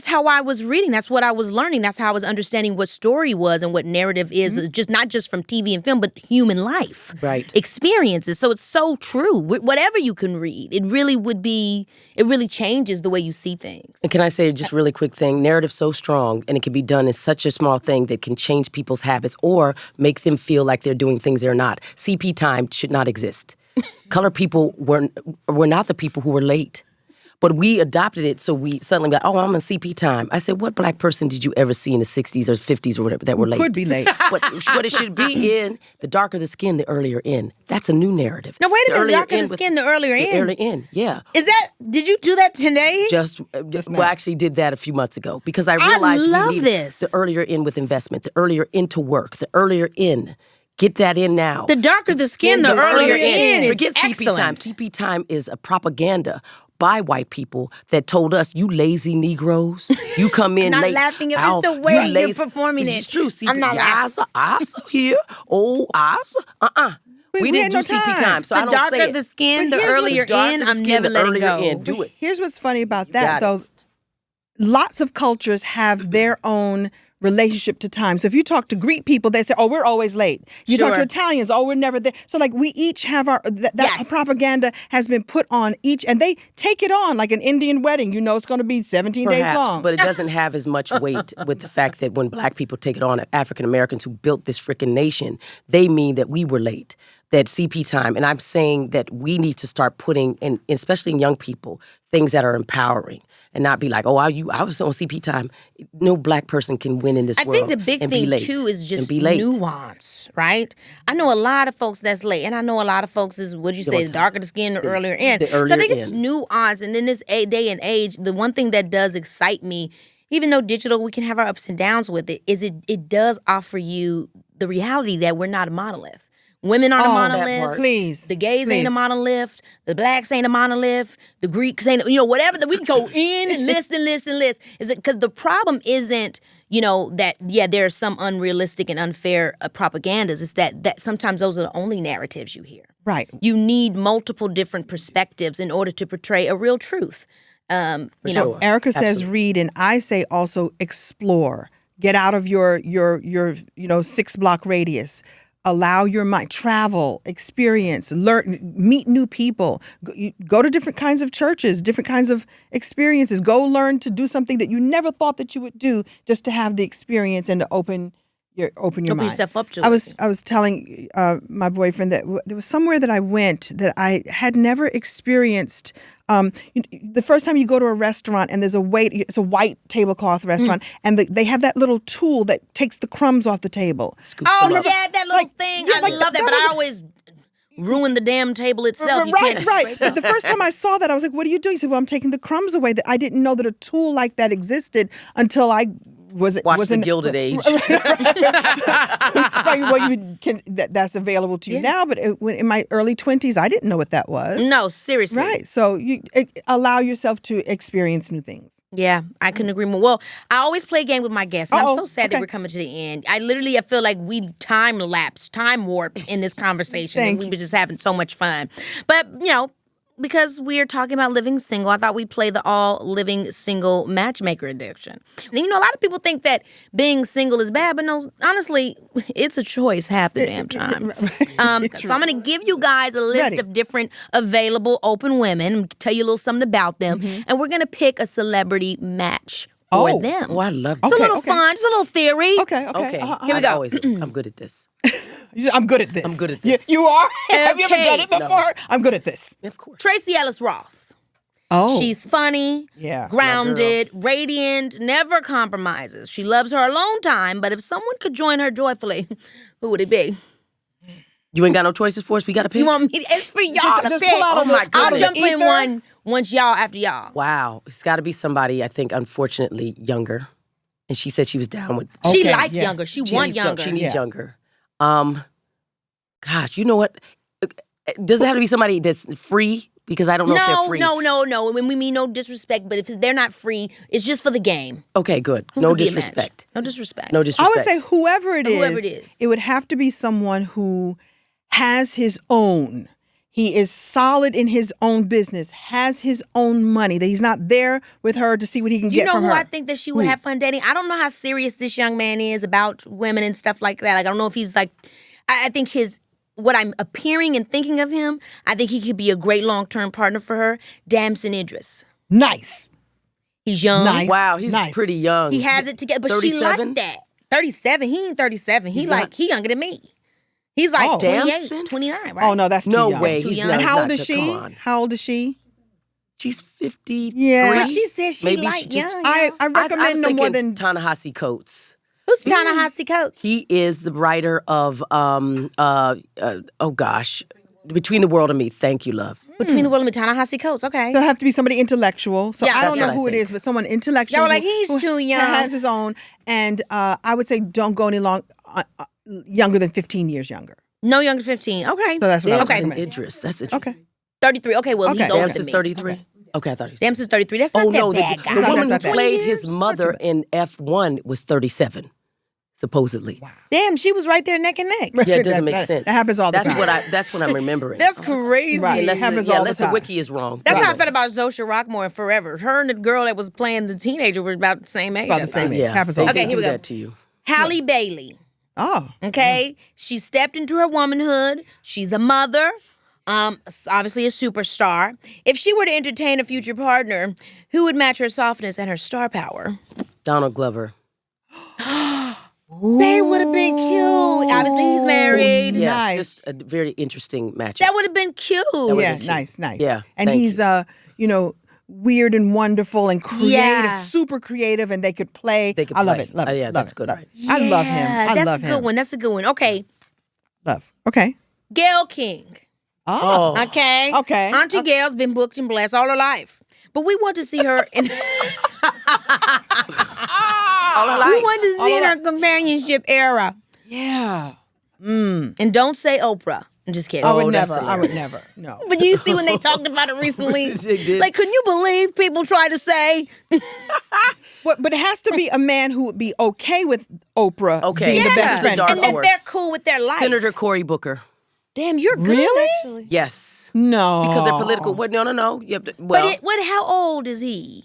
how I was reading. That's what I was learning. That's how I was understanding what story was and what narrative is, just not just from TV and film, but human life. Right. Experiences. So it's so true. Whatever you can read, it really changes the way you see things. And can I say just really quick thing? Narrative's so strong, and it can be done in such a small thing that can change people's habits or make them feel like they're doing things they're not. CP time should not exist. Color people were not the people who were late. But we adopted it, so we suddenly got, I'm on CP time. I said, what black person did you ever see in the 60s or 50s or whatever that were late? Could be late. What it should be in, the darker the skin, the earlier in. That's a new narrative. Now, wait a minute, darker the skin, the earlier in? The earlier in, yeah. Did you do that today? I actually did that a few months ago because I realized we need the earlier in with investment, the earlier into work, the earlier in. Get that in now. The darker the skin, the earlier in. Forget CP time. CP time is a propaganda by white people that told us, you lazy Negroes, you come in late. I'm not laughing. It's the way you're performing it. It's true. CP, I'm not laughing. Eyes here. Oh, eyes. We didn't do CP time, so I don't say it. The darker the skin, the earlier in, I'm never letting go. Do it. Here's what's funny about that, though. Lots of cultures have their own relationship to time. So if you talk to Greek people, they say, we're always late. You talk to Italians, we're never there. So we each have that propaganda has been put on each, and they take it on like an Indian wedding. It's going to be 17 days long. But it doesn't have as much weight with the fact that when black people take it on, African Americans who built this freaking nation, they mean that we were late. That CP time. And I'm saying that we need to start putting, in, especially in young people, things that are empowering. And not be like, I was on CP time. No black person can win in this world. I think the big thing, too, is just nuance, right? I know a lot of folks that's late. And I know a lot of folks is, the darker the skin, the earlier in. So I think it's nuance. And in this day and age, the one thing that does excite me, even though digital, we can have our ups and downs with it, is it does offer you the reality that we're not a monolith. Women aren't a monolith. Please. The gays ain't a monolith. The blacks ain't a monolith. The Greeks ain't, whatever. We can go in and list and list and list. Is it because the problem isn't, that, there are some unrealistic and unfair propagandas. It's that sometimes those are the only narratives you hear. Right. You need multiple different perspectives in order to portray a real truth. Sure. Erika says read, and I say also explore. Get out of your 6-block radius. Allow your mind, travel, experience, learn, meet new people, go to different kinds of churches, different kinds of experiences. Go learn to do something that you never thought that you would do, just to have the experience and to open your mind. Open yourself up to it. I was telling my boyfriend that there was somewhere that I went that I had never experienced. The first time you go to a restaurant and there's it's a white tablecloth restaurant, and they have that little tool that takes the crumbs off the table. That little thing. I love that, but I always ruin the damn table itself. Right. But the first time I saw that, I was like, what are you doing? He said, well, I'm taking the crumbs away. That I didn't know that a tool like that existed until I was the Gilded Age. Right. Well, that's available to you now, but in my early 20s, I didn't know what that was. No, seriously. Right. So you allow yourself to experience new things. Yeah, I couldn't agree more. Well, I always play a game with my guests, and I'm so sad that we're coming to the end. I feel like we time warped in this conversation, and we were just having so much fun. But, because we're talking about living single, I thought we'd play the all living single matchmaker edition. And a lot of people think that being single is bad, but no, honestly, it's a choice half the damn time. So I'm going to give you guys a list of different available open women, tell you a little something about them, and we're going to pick a celebrity match for them. Oh, I love it. It's a little fun, just a little theory. Okay. Here we go. I'm good at this. I'm good at this. I'm good at this. You are? Have you ever done it before? No. I'm good at this. Of course. Tracy Ellis Ross. Oh. She's funny, grounded, radiant, never compromises. She loves her alone time, but if someone could join her joyfully, who would it be? You ain't got no choices for us? We got to pick? You want me to? It's for y'all to pick. Oh, my goodness. I'll jump in one once y'all after y'all. Wow. It's got to be somebody, I think, unfortunately, younger. And she said she was down with... She liked younger. She want younger. She needs younger. Gosh, you know what? Does it have to be somebody that's free? Because I don't know if they're free. No. When we mean no disrespect, but if they're not free, it's just for the game. Okay, good. No disrespect. No disrespect. No disrespect. I would say whoever it is, it would have to be someone who has his own. He is solid in his own business, has his own money, that he's not there with her to see what he can get from her. You know who I think that she would have fun dating? I don't know how serious this young man is about women and stuff like that. Like, I don't know if he's like, I think what I'm appearing and thinking of him, I think he could be a great long-term partner for her. Damson Idris. Nice. He's young. Nice. Wow, he's pretty young. He has it together, but 37? She liked that. 37. He ain't 37. He younger than me. He's like 28, 29, right? Oh, no, that's too young. No way. He's young. And how old is she? How old is she? She's 53. Yeah. But she said she liked young. I recommend no more than... Ta-Nehisi Coates. Who's Ta-Nehisi Coates? He is the writer of, Between the World and Me. Thank you, love. Between the World and Me, Ta-Nehisi Coates. Okay. There'll have to be somebody intellectual. So I don't know who it is, but someone intellectual. Y'all like, he's too young. Has his own. And I would say don't go any younger than 15 years younger. No younger than 15. Okay. So that's what Damson Idris. That's interesting. Okay. 33. Okay, well, he's older than Damson's me. 33. Okay, I thought he was... Damson's 33. That's not that bad, guy. The woman who played his mother in F1 was 37. Supposedly. Wow. Damn, she was right there neck and neck. Yeah, it doesn't make sense. That happens all the time. That's what I'm remembering. That's crazy. Right. It happens all the time. The wiki is wrong. That's how I felt about Zosha Rockmore Forever. Her and the girl that was playing the teenager were about the same age. About the same age. Yeah. Happens all the time. Okay, here we go. That to you. Halle Bailey. Oh. Okay. She stepped into her womanhood. She's a mother. Obviously a superstar. If she were to entertain a future partner, who would match her softness and her star power? Donald Glover. They would have been cute. Obviously, he's married. Yes, nice. Just a very interesting matchup. That would have been cute. Nice. Yeah, and he's weird and wonderful and creative, super creative, and they could play. I love it. Yeah, that's good. Right. I love him. That's a good one. That's a good one. Okay. Love. Okay. Gayle King. Oh. Okay. Auntie Gail's been booked and blessed all her life. But we want to see her in... all her life. We want to see in her companionship era. Yeah. And don't say Oprah. I'm just kidding. I would never. No. But you see when they talked about it recently? Like, couldn't you believe people try to say... But it has to be a man who would be okay with Oprah being the best friend. And that they're cool with their life. Senator Cory Booker. Damn, you're good, actually. Yes. No. Because they're political. No. You have to, how old is he?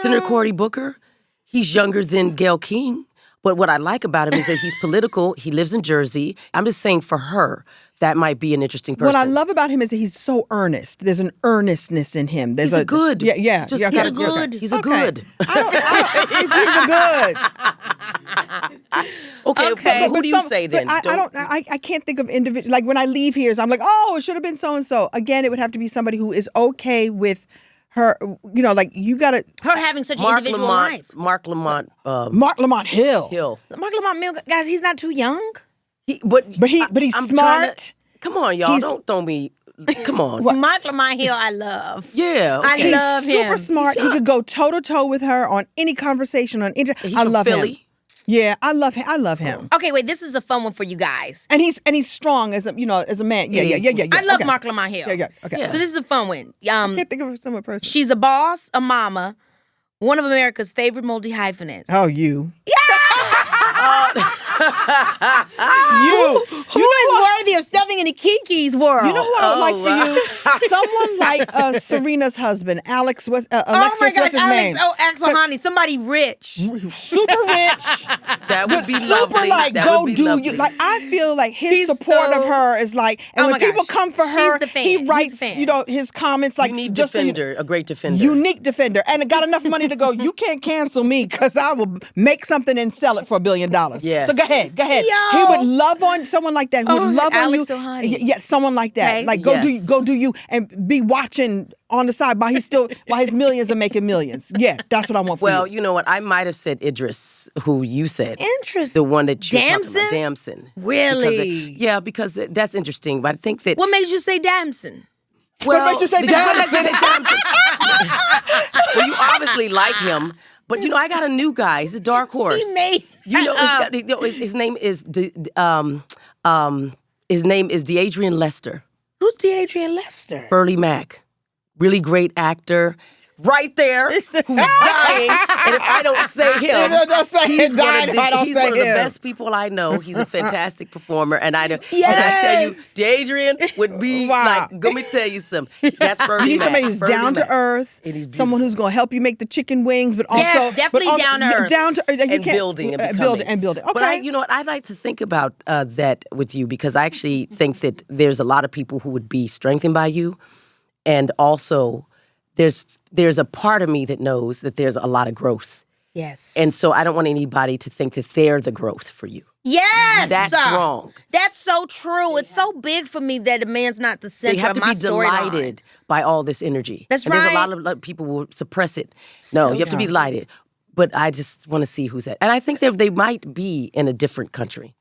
Senator Cory Booker, he's younger than Gayle King. But what I like about him is that he's political. He lives in Jersey. I'm just saying for her, that might be an interesting person. What I love about him is that he's so earnest. There's an earnestness in him. He's a good. Yeah. He's a good. He's a good. He's a good. Okay. But who do you say then? I can't think of individual. Like when I leave here, I'm like, oh, it should have been so and so. Again, it would have to be somebody who is okay with her. Like you got to her having such an individual life. Mark Lamont. Mark Lamont Hill. Mark Lamont Hill, guys. He's not too young. But he's smart. Come on, y'all. Don't throw me. Come on. Mark Lamont Hill, I love. Yeah. Okay. I love him. Super smart. He could go toe to toe with her on any conversation. I love Philly. him. Yeah, I love him. Okay, wait. This is a fun one for you guys. And he's strong as a man. Yeah. I love Mark Lamont Hill. Yeah. Okay. So this is a fun one. I can't think of some person. She's a boss, a mama, one of America's favorite multi-hyphenates. Oh, you. Yeah. Who is worthy of stepping into Keke's world? You know who I would like for you? Someone like Serena's husband, Alex. Alexis, what's his name? Oh, Axel Honey, somebody rich, super rich. That would be super lovely. Like that go would be do lovely. you like? I feel like his He's support so- of her is like, and Oh when my people gosh. come for She's her, the fan. he He's writes the fan. his comments like You need just defender, a great defender. unique defender, and it got enough money to go. You can't cancel me because I will make something and sell it for $1 billion. Yes. So go ahead. Yo. He would love on someone like that. Who would love Alex on you. Ohani. Yeah, someone like that. Okay. Like go do you, and be watching on the side while his millions are making millions. Yeah, that's what I want for Well, you. you know what? I might have said Idris, who you said. Interesting. The one that you Damson? talking about. Damson. Really? Because that's interesting. But I think that... What makes you say Damson? Well, makes you say Damson? Well, you obviously like him. But, I got a new guy. He's a dark horse. He made. His name is DeAdrian Lester. Who's DeAdrian Lester? Burley Mack. Really great actor. Right there, who's dying. And if I don't say him, Don't say he's he's dying if I don't he's say one of the him. best people I know. He's a fantastic performer. And I know, Yes. and I tell you, DeAdrian would be Wow. like, let me tell you something. That's Burley You need Mack. somebody who's Burley down Mack. to earth, And he's someone who's going to help you make the chicken wings, but also Yes, definitely but also- down to earth. Down to earth, you and can't- building and becoming. building. Okay, But you know what? I'd like to think about that with you because I actually think that there's a lot of people who would be strengthened by you, and also there's a part of me that knows that there's a lot of growth, Yes. and so I don't want anybody to think that they're the growth for you. Yes. That's wrong. That's so true. It's so big for me that a man's not the They center have of to my be storyline. delighted by all this energy. That's and There's a right. lot of people who suppress it. No, you have to be delighted. But I just want to see who's at. And I think they might be in a different country.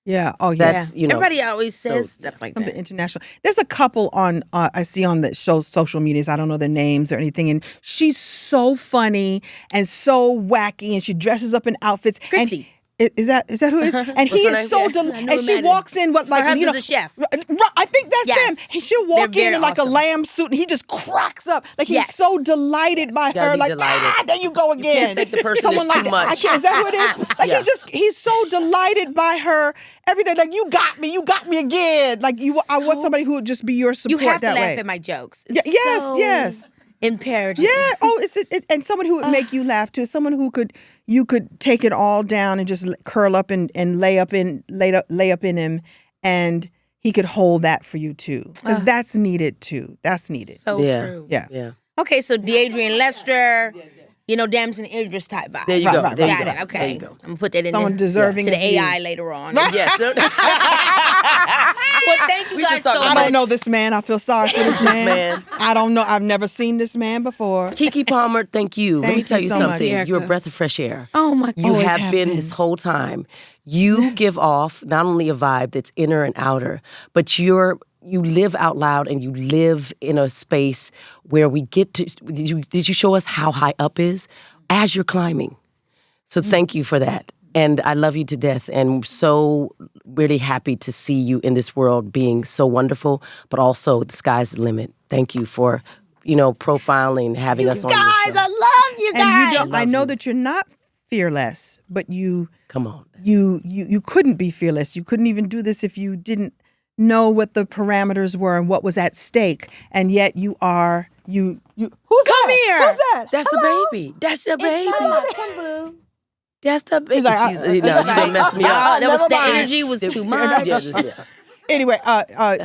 yeah. Oh yeah. That's Everybody always says so, stuff like Something that. international. There's a couple on I see on the show's social medias. I don't know their names or anything, and she's so funny and so wacky, and she dresses up in outfits. Christy. And, is that who it is? And he her is name? so Yeah, I know and who she that walks in Her husband's a chef. I think that's Yes. them. She'll They're walk very in like awesome. a lamb suit, and he just cracks up. Like he's Yes. so delighted by Gotta her. be Like delighted. there you go again. think the person Someone is like too that. much. Is that who it is? Like Yeah. he's so delighted by her every day. Like you got me again. Like I want somebody who would just be your You support have to that laugh way. at my jokes. Yeah, It's yes, so yes. imperative. Yeah. Oh, and someone who would make you laugh too. Someone who you could take it all down and just curl up and lay up in him, and he could hold that for you too, because that's needed too. That's needed. So Yeah. true. Yeah. Okay, so DeAdrian Lester, Damson Idris type vibe. There you Right, go. right, There you Got go. it. Okay. There you go. I'm gonna put that in Someone there deserving to the of you. AI later on. Yes. Well, thank you We guys just so talked much. I don't know this man. I feel sorry for this man. man. I don't know. I've never seen this man before. Keke Palmer, thank you. Let me Thank tell you you so much, something. You're a Erika. breath of fresh air. Oh my You Always have have been been. this whole time. You give off not only a vibe that's inner and outer, but you live out loud and you live in a space where we get to. Did you show us how high up is as you're climbing? So thank you for that. And I love you to death, and so really happy to see you in this world being so wonderful, but also the sky's the limit. Thank you for, profiling, having us on your Guys, show. I love you guys. And you don't. I know that you're not fearless, but you. Come on. You couldn't be fearless. You couldn't even do this if you didn't know what the parameters were and what was at stake. And yet you are who's Come that? here. Who's that? That's Hello? the baby. That's your baby. Come boo. That's the baby. like, You done messed me up. That was Never the mind. energy was too much. Yeah. Anyway,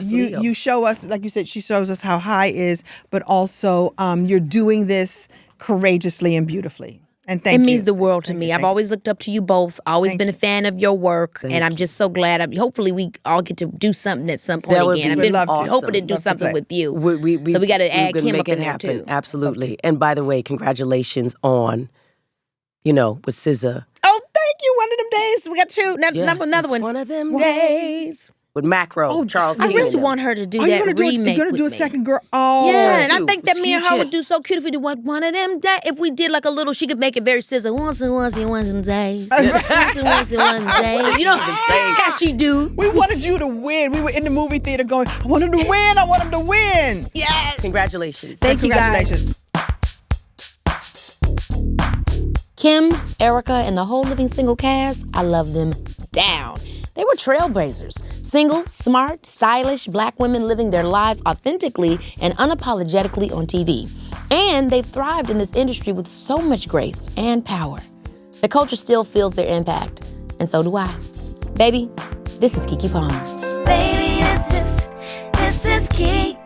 Leo. you show us, like you said, she shows us how high is, but also you're doing this courageously and beautifully. And thank It you. means the world to me. I've always looked up to you both. Always been a fan of your work, and I'm just so glad. Hopefully, we all get to do something at some point That would again. be I've been awesome. hoping to do Love to something play. with you. We, So we gotta we're add gonna Kim make up in it there, happen. too. Absolutely. And by the way, congratulations on, with SZA. Oh, thank you. One of them days. We got two. Another It's one. One of them days. With Macro, Charles I King. really and them. want her to do Are you that gonna do it? remake. You're gonna with do a me. second girl? Oh, Yeah, and I too. think that It's me and huge her hit. would do so cute if we did one of them. That if we did like a little, she could make it very SZA. Once and days. Once and days. You know how she do. We wanted you to win. We were in the movie theater going, I want him to win. I want him to win. Yes. Congratulations. Thank you, guys. Congratulations. Kim, Erika, and the whole Living Single cast, I love them down. They were trailblazers. Single, smart, stylish Black women living their lives authentically and unapologetically on TV. And they've thrived in this industry with so much grace and power. The culture still feels their impact, and so do I. Baby, this is Keke Palmer. Baby, this is Keke.